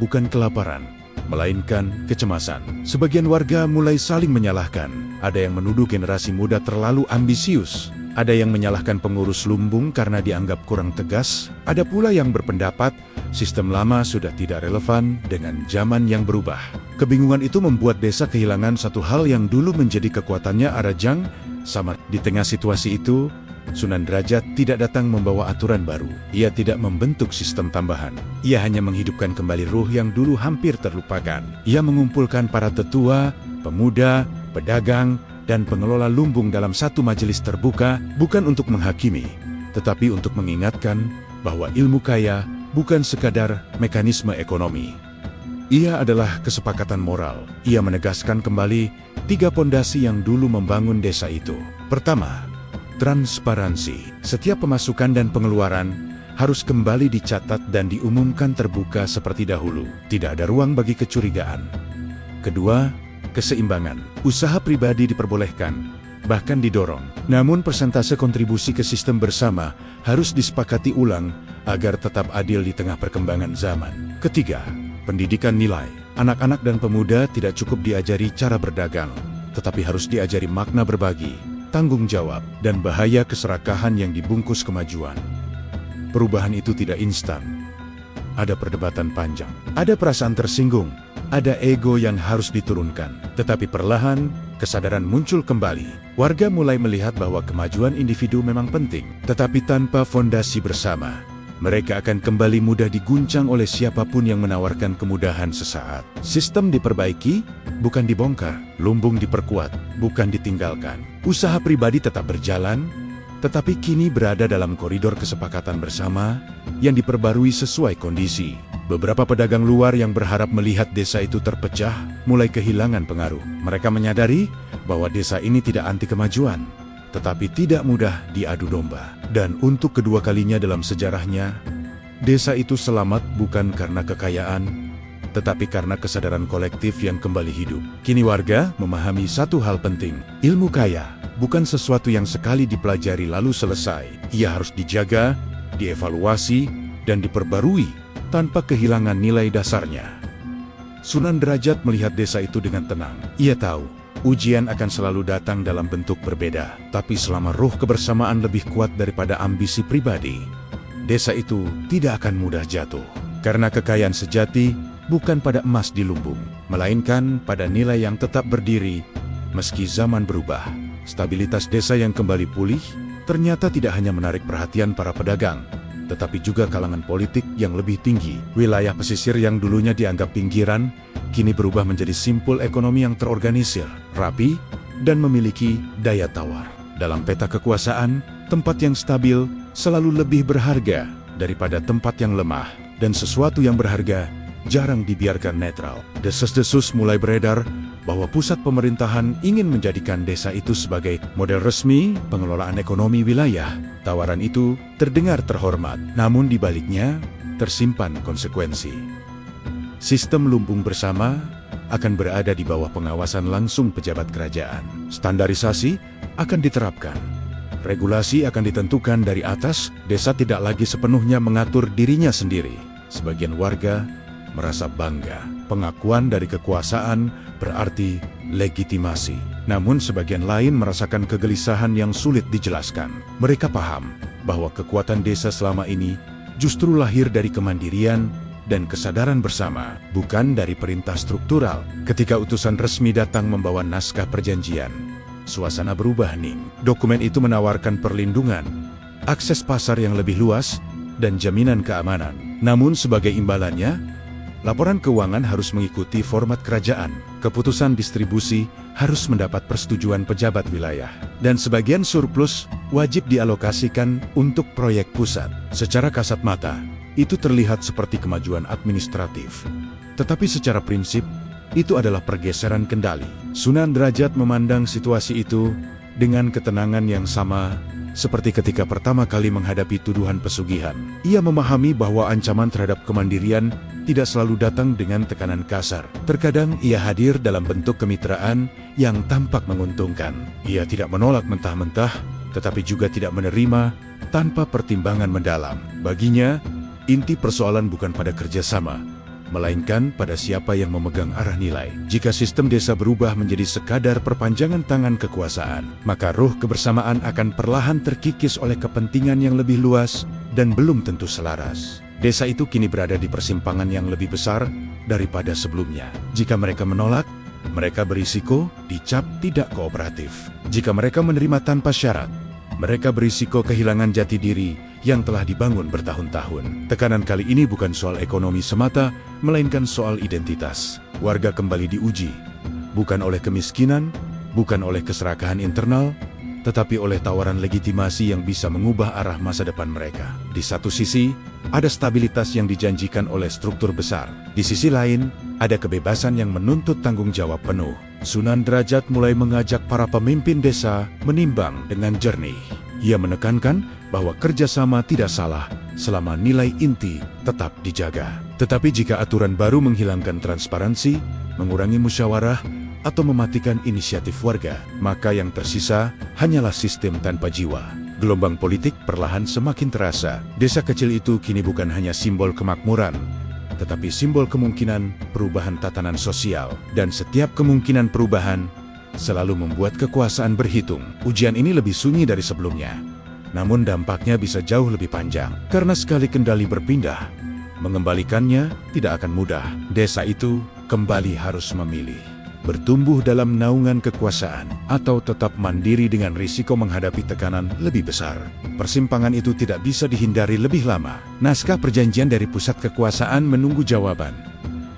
A: Bukan kelaparan, melainkan kecemasan. Sebagian warga mulai saling menyalahkan. Ada yang menuduh generasi muda terlalu ambisius. Ada yang menyalahkan pengurus lumbung karena dianggap kurang tegas. Ada pula yang berpendapat sistem lama sudah tidak relevan dengan zaman yang berubah. Kebingungan itu membuat desa kehilangan satu hal yang dulu menjadi kekuatannya, Arajang Samad. Di tengah situasi itu, Sunan Derajat tidak datang membawa aturan baru. Ia tidak membentuk sistem tambahan. Ia hanya menghidupkan kembali ruh yang dulu hampir terlupakan. Ia mengumpulkan para tetua, pemuda, pedagang, dan pengelola lumbung dalam satu majelis terbuka, bukan untuk menghakimi, tetapi untuk mengingatkan bahwa ilmu kaya bukan sekadar mekanisme ekonomi. Ia adalah kesepakatan moral. Ia menegaskan kembali 3 pondasi yang dulu membangun desa itu. Pertama, transparansi. Setiap pemasukan dan pengeluaran harus kembali dicatat dan diumumkan terbuka seperti dahulu. Tidak ada ruang bagi kecurigaan. Kedua, keseimbangan. Usaha pribadi diperbolehkan, bahkan didorong. Namun persentase kontribusi ke sistem bersama harus disepakati ulang agar tetap adil di tengah perkembangan zaman. Ketiga, pendidikan nilai. Anak-anak dan pemuda tidak cukup diajari cara berdagang, tetapi harus diajari makna berbagi, tanggung jawab, dan bahaya keserakahan yang dibungkus kemajuan. Perubahan itu tidak instan. Ada perdebatan panjang, ada perasaan tersinggung, ada ego yang harus diturunkan. Tetapi perlahan, kesadaran muncul kembali. Warga mulai melihat bahwa kemajuan individu memang penting, tetapi tanpa fondasi bersama, mereka akan kembali mudah diguncang oleh siapapun yang menawarkan kemudahan sesaat. Sistem diperbaiki, bukan dibongkar. Lumbung diperkuat, bukan ditinggalkan. Usaha pribadi tetap berjalan, tetapi kini berada dalam koridor kesepakatan bersama yang diperbarui sesuai kondisi. Beberapa pedagang luar yang berharap melihat desa itu terpecah mulai kehilangan pengaruh. Mereka menyadari bahwa desa ini tidak anti kemajuan, tetapi tidak mudah diadu domba. Dan untuk kedua kalinya dalam sejarahnya, desa itu selamat bukan karena kekayaan, tetapi karena kesadaran kolektif yang kembali hidup. Kini warga memahami satu hal penting, ilmu kaya bukan sesuatu yang sekali dipelajari lalu selesai. Ia harus dijaga, dievaluasi, dan diperbarui tanpa kehilangan nilai dasarnya. Sunan Derajat melihat desa itu dengan tenang. Ia tahu, ujian akan selalu datang dalam bentuk berbeda. Tapi selama ruh kebersamaan lebih kuat daripada ambisi pribadi, desa itu tidak akan mudah jatuh. Karena kekayaan sejati bukan pada emas di lumbung, melainkan pada nilai yang tetap berdiri meski zaman berubah. Stabilitas desa yang kembali pulih ternyata tidak hanya menarik perhatian para pedagang, tetapi juga kalangan politik yang lebih tinggi. Wilayah pesisir yang dulunya dianggap pinggiran, kini berubah menjadi simpul ekonomi yang terorganisir, rapi, dan memiliki daya tawar. Dalam peta kekuasaan, tempat yang stabil selalu lebih berharga daripada tempat yang lemah, dan sesuatu yang berharga jarang dibiarkan netral. Desas-desus mulai beredar bahwa pusat pemerintahan ingin menjadikan desa itu sebagai model resmi pengelolaan ekonomi wilayah. Tawaran itu terdengar terhormat, namun di baliknya tersimpan konsekuensi. Sistem lumbung bersama akan berada di bawah pengawasan langsung pejabat kerajaan. Standarisasi akan diterapkan. Regulasi akan ditentukan dari atas. Desa tidak lagi sepenuhnya mengatur dirinya sendiri. Sebagian warga merasa bangga. Pengakuan dari kekuasaan berarti legitimasi. Namun sebagian lain merasakan kegelisahan yang sulit dijelaskan. Mereka paham bahwa kekuatan desa selama ini justru lahir dari kemandirian dan kesadaran bersama, bukan dari perintah struktural. Ketika utusan resmi datang membawa naskah perjanjian, suasana berubah hening. Dokumen itu menawarkan perlindungan, akses pasar yang lebih luas, dan jaminan keamanan. Namun sebagai imbalannya, laporan keuangan harus mengikuti format kerajaan. Keputusan distribusi harus mendapat persetujuan pejabat wilayah. Dan sebagian surplus wajib dialokasikan untuk proyek pusat. Secara kasat mata, itu terlihat seperti kemajuan administratif. Tetapi secara prinsip, itu adalah pergeseran kendali. Sunan Derajat memandang situasi itu dengan ketenangan yang sama seperti ketika pertama kali menghadapi tuduhan pesugihan. Ia memahami bahwa ancaman terhadap kemandirian tidak selalu datang dengan tekanan kasar. Terkadang ia hadir dalam bentuk kemitraan yang tampak menguntungkan. Ia tidak menolak mentah-mentah, tetapi juga tidak menerima tanpa pertimbangan mendalam. Baginya, inti persoalan bukan pada kerjasama, melainkan pada siapa yang memegang arah nilai. Jika sistem desa berubah menjadi sekadar perpanjangan tangan kekuasaan, maka ruh kebersamaan akan perlahan terkikis oleh kepentingan yang lebih luas dan belum tentu selaras. Desa itu kini berada di persimpangan yang lebih besar daripada sebelumnya. Jika mereka menolak, mereka berisiko dicap tidak kooperatif. Jika mereka menerima tanpa syarat, mereka berisiko kehilangan jati diri yang telah dibangun bertahun-tahun. Tekanan kali ini bukan soal ekonomi semata, melainkan soal identitas. Warga kembali diuji, bukan oleh kemiskinan, bukan oleh keserakahan internal, tetapi oleh tawaran legitimasi yang bisa mengubah arah masa depan mereka. Di satu sisi, ada stabilitas yang dijanjikan oleh struktur besar. Di sisi lain, ada kebebasan yang menuntut tanggung jawab penuh. Sunan Derajat mulai mengajak para pemimpin desa menimbang dengan jernih. Ia menekankan bahwa kerjasama tidak salah selama nilai inti tetap dijaga. Tetapi jika aturan baru menghilangkan transparansi, mengurangi musyawarah, atau mematikan inisiatif warga, maka yang tersisa hanyalah sistem tanpa jiwa. Gelombang politik perlahan semakin terasa. Desa kecil itu kini bukan hanya simbol kemakmuran, tetapi simbol kemungkinan perubahan tatanan sosial. Dan setiap kemungkinan perubahan selalu membuat kekuasaan berhitung. Ujian ini lebih sunyi dari sebelumnya, namun dampaknya bisa jauh lebih panjang. Karena sekali kendali berpindah, mengembalikannya tidak akan mudah. Desa itu kembali harus memilih. Bertumbuh dalam naungan kekuasaan, atau tetap mandiri dengan risiko menghadapi tekanan lebih besar. Persimpangan itu tidak bisa dihindari lebih lama. Naskah perjanjian dari pusat kekuasaan menunggu jawaban.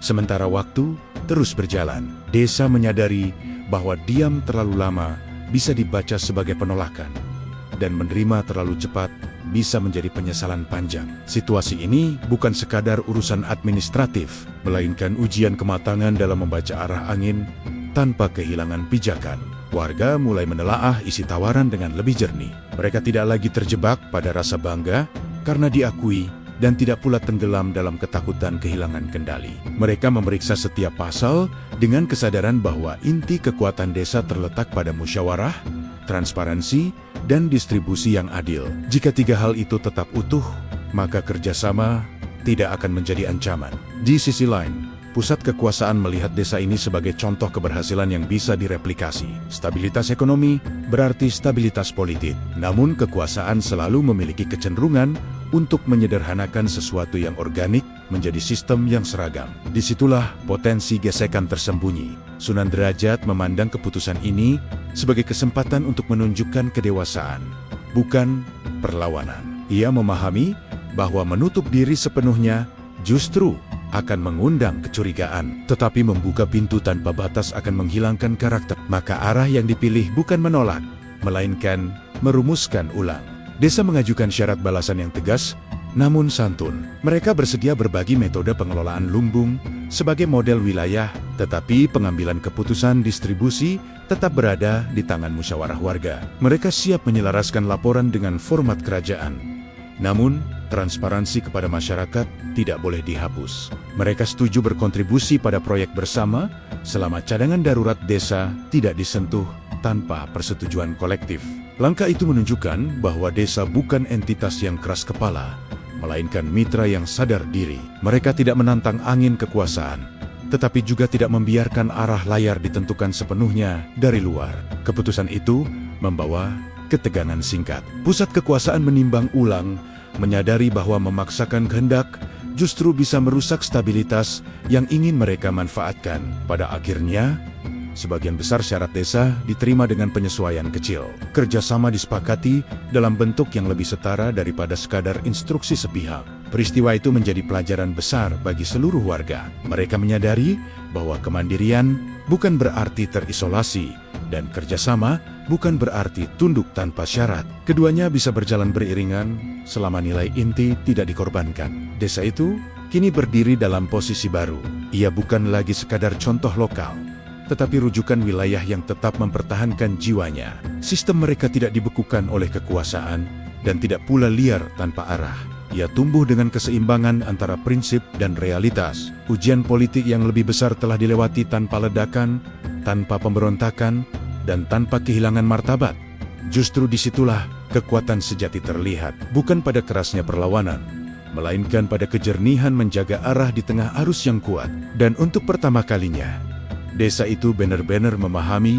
A: Sementara waktu terus berjalan, desa menyadari bahwa diam terlalu lama bisa dibaca sebagai penolakan, dan menerima terlalu cepat bisa menjadi penyesalan panjang. Situasi ini bukan sekadar urusan administratif, melainkan ujian kematangan dalam membaca arah angin tanpa kehilangan pijakan. Warga mulai menelaah isi tawaran dengan lebih jernih. Mereka tidak lagi terjebak pada rasa bangga karena diakui dan tidak pula tenggelam dalam ketakutan kehilangan kendali. Mereka memeriksa setiap pasal dengan kesadaran bahwa inti kekuatan desa terletak pada musyawarah, transparansi, dan distribusi yang adil. Jika tiga hal itu tetap utuh, maka kerjasama tidak akan menjadi ancaman. Di sisi lain, pusat kekuasaan melihat desa ini sebagai contoh keberhasilan yang bisa direplikasi. Stabilitas ekonomi berarti stabilitas politik. Namun kekuasaan selalu memiliki kecenderungan untuk menyederhanakan sesuatu yang organik menjadi sistem yang seragam. Disitulah potensi gesekan tersembunyi. Sunan Derajat memandang keputusan ini sebagai kesempatan untuk menunjukkan kedewasaan, bukan perlawanan. Ia memahami bahwa menutup diri sepenuhnya justru akan mengundang kecurigaan, tetapi membuka pintu tanpa batas akan menghilangkan karakter. Maka arah yang dipilih bukan menolak, melainkan merumuskan ulang. Desa mengajukan syarat balasan yang tegas, namun santun. Mereka bersedia berbagi metode pengelolaan lumbung sebagai model wilayah, tetapi pengambilan keputusan distribusi tetap berada di tangan musyawarah warga. Mereka siap menyelaraskan laporan dengan format kerajaan. Namun, transparansi kepada masyarakat tidak boleh dihapus. Mereka setuju berkontribusi pada proyek bersama selama cadangan darurat desa tidak disentuh tanpa persetujuan kolektif. Langkah itu menunjukkan bahwa desa bukan entitas yang keras kepala, melainkan mitra yang sadar diri. Mereka tidak menantang angin kekuasaan, tetapi juga tidak membiarkan arah layar ditentukan sepenuhnya dari luar. Keputusan itu membawa ketegangan singkat. Pusat kekuasaan menimbang ulang, menyadari bahwa memaksakan kehendak justru bisa merusak stabilitas yang ingin mereka manfaatkan. Pada akhirnya, sebagian besar syarat desa diterima dengan penyesuaian kecil. Kerjasama disepakati dalam bentuk yang lebih setara daripada sekadar instruksi sepihak. Peristiwa itu menjadi pelajaran besar bagi seluruh warga. Mereka menyadari bahwa kemandirian bukan berarti terisolasi, dan kerjasama bukan berarti tunduk tanpa syarat. Keduanya bisa berjalan beriringan selama nilai inti tidak dikorbankan. Desa itu kini berdiri dalam posisi baru. Ia bukan lagi sekadar contoh lokal, tetapi rujukan wilayah yang tetap mempertahankan jiwanya. Sistem mereka tidak dibekukan oleh kekuasaan dan tidak pula liar tanpa arah. Ia tumbuh dengan keseimbangan antara prinsip dan realitas. Ujian politik yang lebih besar telah dilewati tanpa ledakan, tanpa pemberontakan, dan tanpa kehilangan martabat. Justru disitulah kekuatan sejati terlihat, bukan pada kerasnya perlawanan, melainkan pada kejernihan menjaga arah di tengah arus yang kuat. Dan untuk pertama kalinya, desa itu benar-benar memahami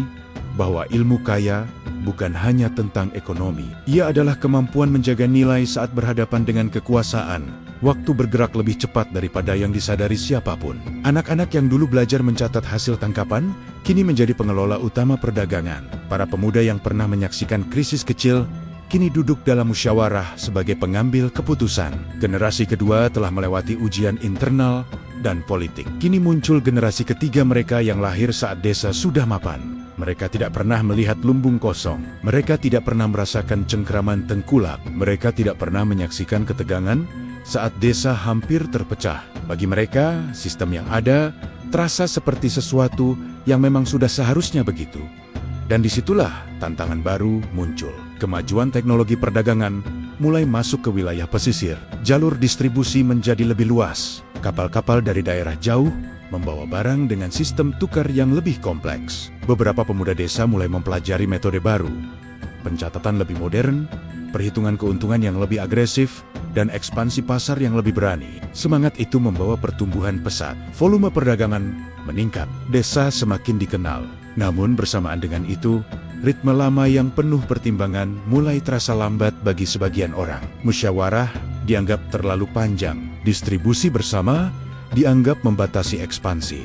A: bahwa ilmu kaya bukan hanya tentang ekonomi. Ia adalah kemampuan menjaga nilai saat berhadapan dengan kekuasaan. Waktu bergerak lebih cepat daripada yang disadari siapapun. Anak-anak yang dulu belajar mencatat hasil tangkapan, kini menjadi pengelola utama perdagangan. Para pemuda yang pernah menyaksikan krisis kecil, kini duduk dalam musyawarah sebagai pengambil keputusan. Generasi kedua telah melewati ujian internal dan politik. Kini muncul generasi ketiga mereka yang lahir saat desa sudah mapan. Mereka tidak pernah melihat lumbung kosong. Mereka tidak pernah merasakan cengkraman tengkulak. Mereka tidak pernah menyaksikan ketegangan saat desa hampir terpecah. Bagi mereka, sistem yang ada terasa seperti sesuatu yang memang sudah seharusnya begitu. Dan disitulah tantangan baru muncul. Kemajuan teknologi perdagangan mulai masuk ke wilayah pesisir. Jalur distribusi menjadi lebih luas. Kapal-kapal dari daerah jauh membawa barang dengan sistem tukar yang lebih kompleks. Beberapa pemuda desa mulai mempelajari metode baru, pencatatan lebih modern, perhitungan keuntungan yang lebih agresif, dan ekspansi pasar yang lebih berani. Semangat itu membawa pertumbuhan pesat. Volume perdagangan meningkat, desa semakin dikenal. Namun bersamaan dengan itu, ritme lama yang penuh pertimbangan mulai terasa lambat bagi sebagian orang. Musyawarah dianggap terlalu panjang, distribusi bersama dianggap membatasi ekspansi.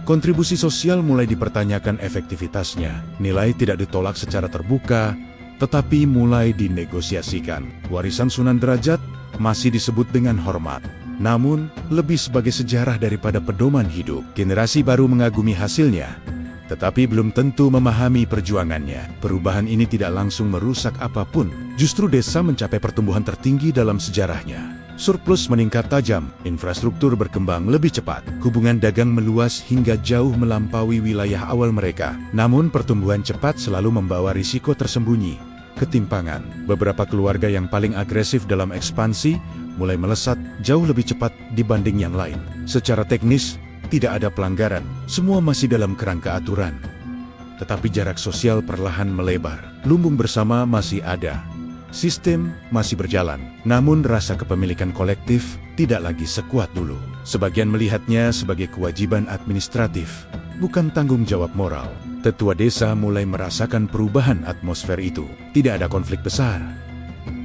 A: Kontribusi sosial mulai dipertanyakan efektivitasnya. Nilai tidak ditolak secara terbuka, tetapi mulai dinegosiasikan. Warisan Sunan Derajat masih disebut dengan hormat, namun lebih sebagai sejarah daripada pedoman hidup. Generasi baru mengagumi hasilnya, tetapi belum tentu memahami perjuangannya. Perubahan ini tidak langsung merusak apapun. Justru desa mencapai pertumbuhan tertinggi dalam sejarahnya. Surplus meningkat tajam, infrastruktur berkembang lebih cepat, hubungan dagang meluas hingga jauh melampaui wilayah awal mereka. Namun pertumbuhan cepat selalu membawa risiko tersembunyi, ketimpangan. Beberapa keluarga yang paling agresif dalam ekspansi mulai melesat jauh lebih cepat dibanding yang lain. Secara teknis, tidak ada pelanggaran, semua masih dalam kerangka aturan. Tetapi jarak sosial perlahan melebar, lumbung bersama masih ada. Sistem masih berjalan, namun rasa kepemilikan kolektif tidak lagi sekuat dulu. Sebagian melihatnya sebagai kewajiban administratif, bukan tanggung jawab moral. Tetua desa mulai merasakan perubahan atmosfer itu. Tidak ada konflik besar,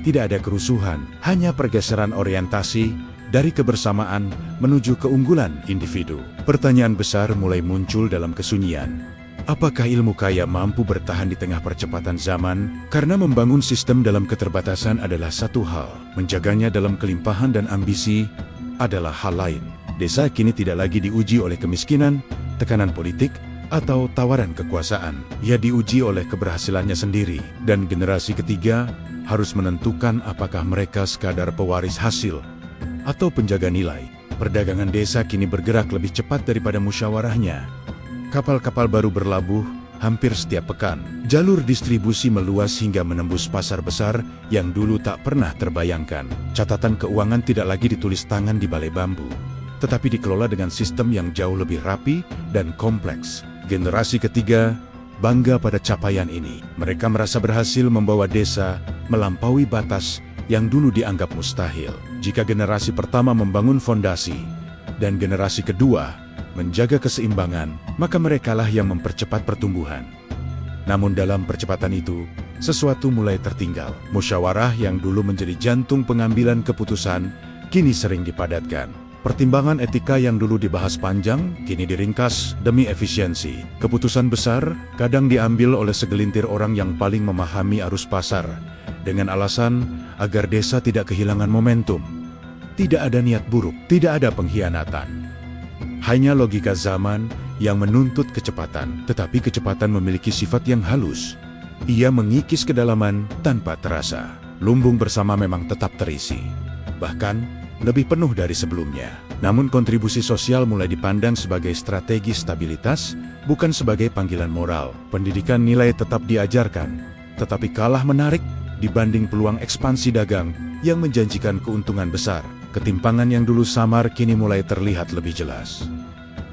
A: tidak ada kerusuhan, hanya pergeseran orientasi dari kebersamaan menuju keunggulan individu. Pertanyaan besar mulai muncul dalam kesunyian. Apakah ilmu kaya mampu bertahan di tengah percepatan zaman? Karena membangun sistem dalam keterbatasan adalah satu hal, menjaganya dalam kelimpahan dan ambisi adalah hal lain. Desa kini tidak lagi diuji oleh kemiskinan, tekanan politik, atau tawaran kekuasaan. Ia diuji oleh keberhasilannya sendiri, dan generasi ketiga harus menentukan apakah mereka sekadar pewaris hasil atau penjaga nilai. Perdagangan desa kini bergerak lebih cepat daripada musyawarahnya. Kapal-kapal baru berlabuh hampir setiap pekan. Jalur distribusi meluas hingga menembus pasar besar yang dulu tak pernah terbayangkan. Catatan keuangan tidak lagi ditulis tangan di balai bambu, tetapi dikelola dengan sistem yang jauh lebih rapi dan kompleks. Generasi ketiga bangga pada capaian ini. Mereka merasa berhasil membawa desa melampaui batas yang dulu dianggap mustahil. Jika generasi pertama membangun fondasi dan generasi kedua menjaga keseimbangan, maka merekalah yang mempercepat pertumbuhan. Namun dalam percepatan itu, sesuatu mulai tertinggal. Musyawarah yang dulu menjadi jantung pengambilan keputusan, kini sering dipadatkan. Pertimbangan etika yang dulu dibahas panjang, kini diringkas demi efisiensi. Keputusan besar kadang diambil oleh segelintir orang yang paling memahami arus pasar, dengan alasan agar desa tidak kehilangan momentum. Tidak ada niat buruk, tidak ada pengkhianatan. Hanya logika zaman yang menuntut kecepatan, tetapi kecepatan memiliki sifat yang halus. Ia mengikis kedalaman tanpa terasa. Lumbung bersama memang tetap terisi, bahkan lebih penuh dari sebelumnya. Namun kontribusi sosial mulai dipandang sebagai strategi stabilitas, bukan sebagai panggilan moral. Pendidikan nilai tetap diajarkan, tetapi kalah menarik dibanding peluang ekspansi dagang yang menjanjikan keuntungan besar. Ketimpangan yang dulu samar kini mulai terlihat lebih jelas.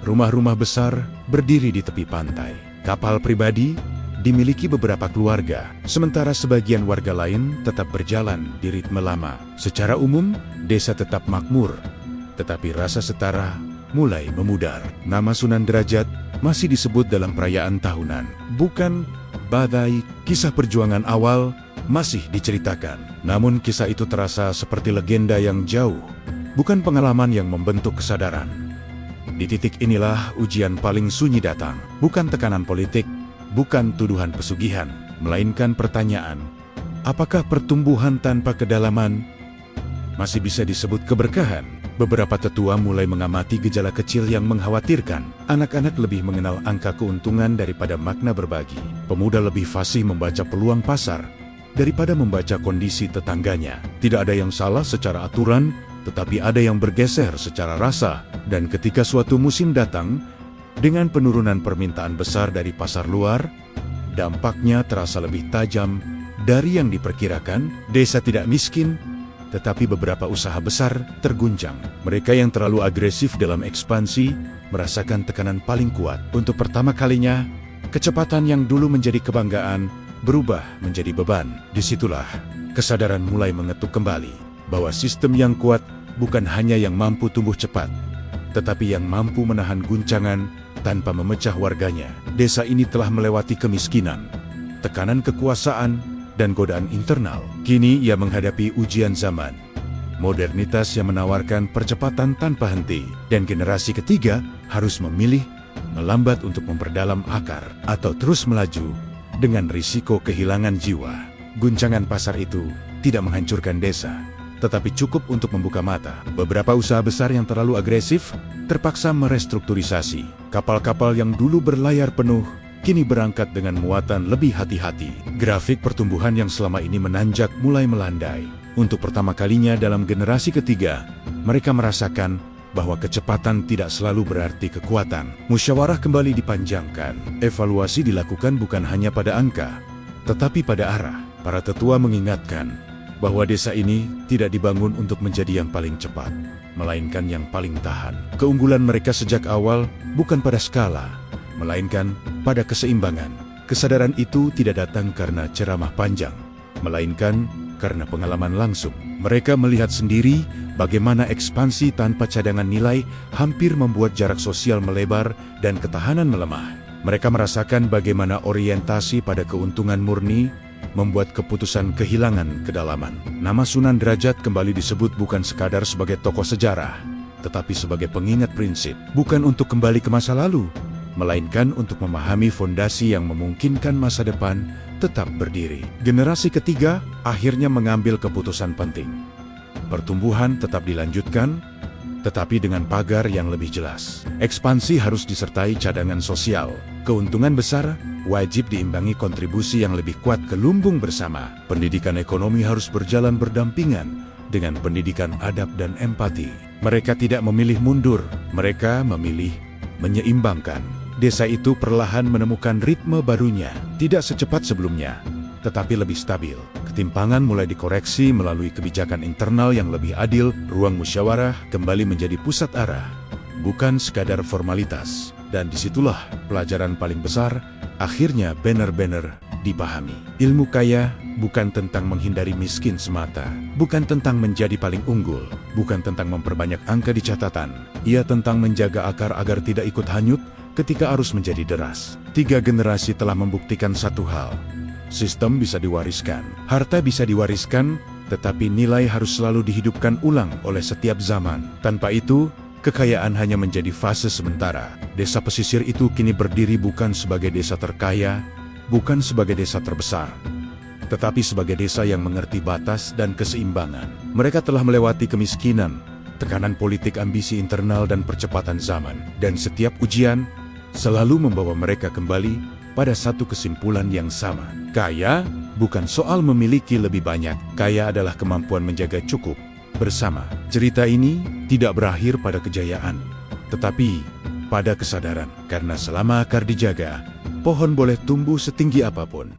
A: Rumah-rumah besar berdiri di tepi pantai. Kapal pribadi dimiliki beberapa keluarga, sementara sebagian warga lain tetap berjalan di ritme lama. Secara umum, desa tetap makmur, tetapi rasa setara mulai memudar. Nama Sunan Derajat masih disebut dalam perayaan tahunan. Bukan badai, kisah perjuangan awal masih diceritakan. Namun kisah itu terasa seperti legenda yang jauh, bukan pengalaman yang membentuk kesadaran. Di titik inilah ujian paling sunyi datang. Bukan tekanan politik, bukan tuduhan pesugihan, melainkan pertanyaan, apakah pertumbuhan tanpa kedalaman masih bisa disebut keberkahan? Beberapa tetua mulai mengamati gejala kecil yang mengkhawatirkan. Anak-anak lebih mengenal angka keuntungan daripada makna berbagi. Pemuda lebih fasih membaca peluang pasar daripada membaca kondisi tetangganya. Tidak ada yang salah secara aturan, tetapi ada yang bergeser secara rasa. Dan ketika suatu musim datang, dengan penurunan permintaan besar dari pasar luar, dampaknya terasa lebih tajam dari yang diperkirakan. Desa tidak miskin, tetapi beberapa usaha besar terguncang. Mereka yang terlalu agresif dalam ekspansi merasakan tekanan paling kuat. Untuk pertama kalinya, kecepatan yang dulu menjadi kebanggaan berubah menjadi beban. Disitulah kesadaran mulai mengetuk kembali bahwa sistem yang kuat bukan hanya yang mampu tumbuh cepat, tetapi yang mampu menahan guncangan tanpa memecah warganya. Desa ini telah melewati kemiskinan, tekanan kekuasaan, dan godaan internal. Kini ia menghadapi ujian zaman. Modernitas yang menawarkan percepatan tanpa henti, dan generasi ketiga harus memilih melambat untuk memperdalam akar atau terus melaju dengan risiko kehilangan jiwa. Guncangan pasar itu tidak menghancurkan desa, tetapi cukup untuk membuka mata. Beberapa usaha besar yang terlalu agresif terpaksa merestrukturisasi. Kapal-kapal yang dulu berlayar penuh kini berangkat dengan muatan lebih hati-hati. Grafik pertumbuhan yang selama ini menanjak mulai melandai. Untuk pertama kalinya dalam generasi ketiga, mereka merasakan bahwa kecepatan tidak selalu berarti kekuatan. Musyawarah kembali dipanjangkan. Evaluasi dilakukan bukan hanya pada angka, tetapi pada arah. Para tetua mengingatkan bahwa desa ini tidak dibangun untuk menjadi yang paling cepat, melainkan yang paling tahan. Keunggulan mereka sejak awal bukan pada skala, melainkan pada keseimbangan. Kesadaran itu tidak datang karena ceramah panjang, melainkan karena pengalaman langsung. Mereka melihat sendiri bagaimana ekspansi tanpa cadangan nilai hampir membuat jarak sosial melebar dan ketahanan melemah. Mereka merasakan bagaimana orientasi pada keuntungan murni membuat keputusan kehilangan kedalaman. Nama Sunan Derajat kembali disebut bukan sekadar sebagai tokoh sejarah, tetapi sebagai pengingat prinsip. Bukan untuk kembali ke masa lalu, melainkan untuk memahami fondasi yang memungkinkan masa depan tetap berdiri. Generasi ketiga akhirnya mengambil keputusan penting. Pertumbuhan tetap dilanjutkan, tetapi dengan pagar yang lebih jelas. Ekspansi harus disertai cadangan sosial. Keuntungan besar wajib diimbangi kontribusi yang lebih kuat ke lumbung bersama. Pendidikan ekonomi harus berjalan berdampingan dengan pendidikan adab dan empati. Mereka tidak memilih mundur, mereka memilih menyeimbangkan. Desa itu perlahan menemukan ritme barunya, tidak secepat sebelumnya, tetapi lebih stabil. Ketimpangan mulai dikoreksi melalui kebijakan internal yang lebih adil. Ruang musyawarah kembali menjadi pusat arah, bukan sekadar formalitas. Dan disitulah pelajaran paling besar akhirnya benar-benar dipahami. Ilmu kaya bukan tentang menghindari miskin semata, bukan tentang menjadi paling unggul, bukan tentang memperbanyak angka di catatan. Ia tentang menjaga akar agar tidak ikut hanyut ketika arus menjadi deras. 3 generasi telah membuktikan satu hal: sistem bisa diwariskan, harta bisa diwariskan, tetapi nilai harus selalu dihidupkan ulang oleh setiap zaman. Tanpa itu, kekayaan hanya menjadi fase sementara. Desa pesisir itu kini berdiri bukan sebagai desa terkaya, bukan sebagai desa terbesar, tetapi sebagai desa yang mengerti batas dan keseimbangan. Mereka telah melewati kemiskinan, tekanan politik, ambisi internal, dan percepatan zaman. Dan setiap ujian selalu membawa mereka kembali pada satu kesimpulan yang sama. Kaya bukan soal memiliki lebih banyak. Kaya adalah kemampuan menjaga cukup bersama. Cerita ini tidak berakhir pada kejayaan, tetapi pada kesadaran. Karena selama akar dijaga, pohon boleh tumbuh setinggi apapun.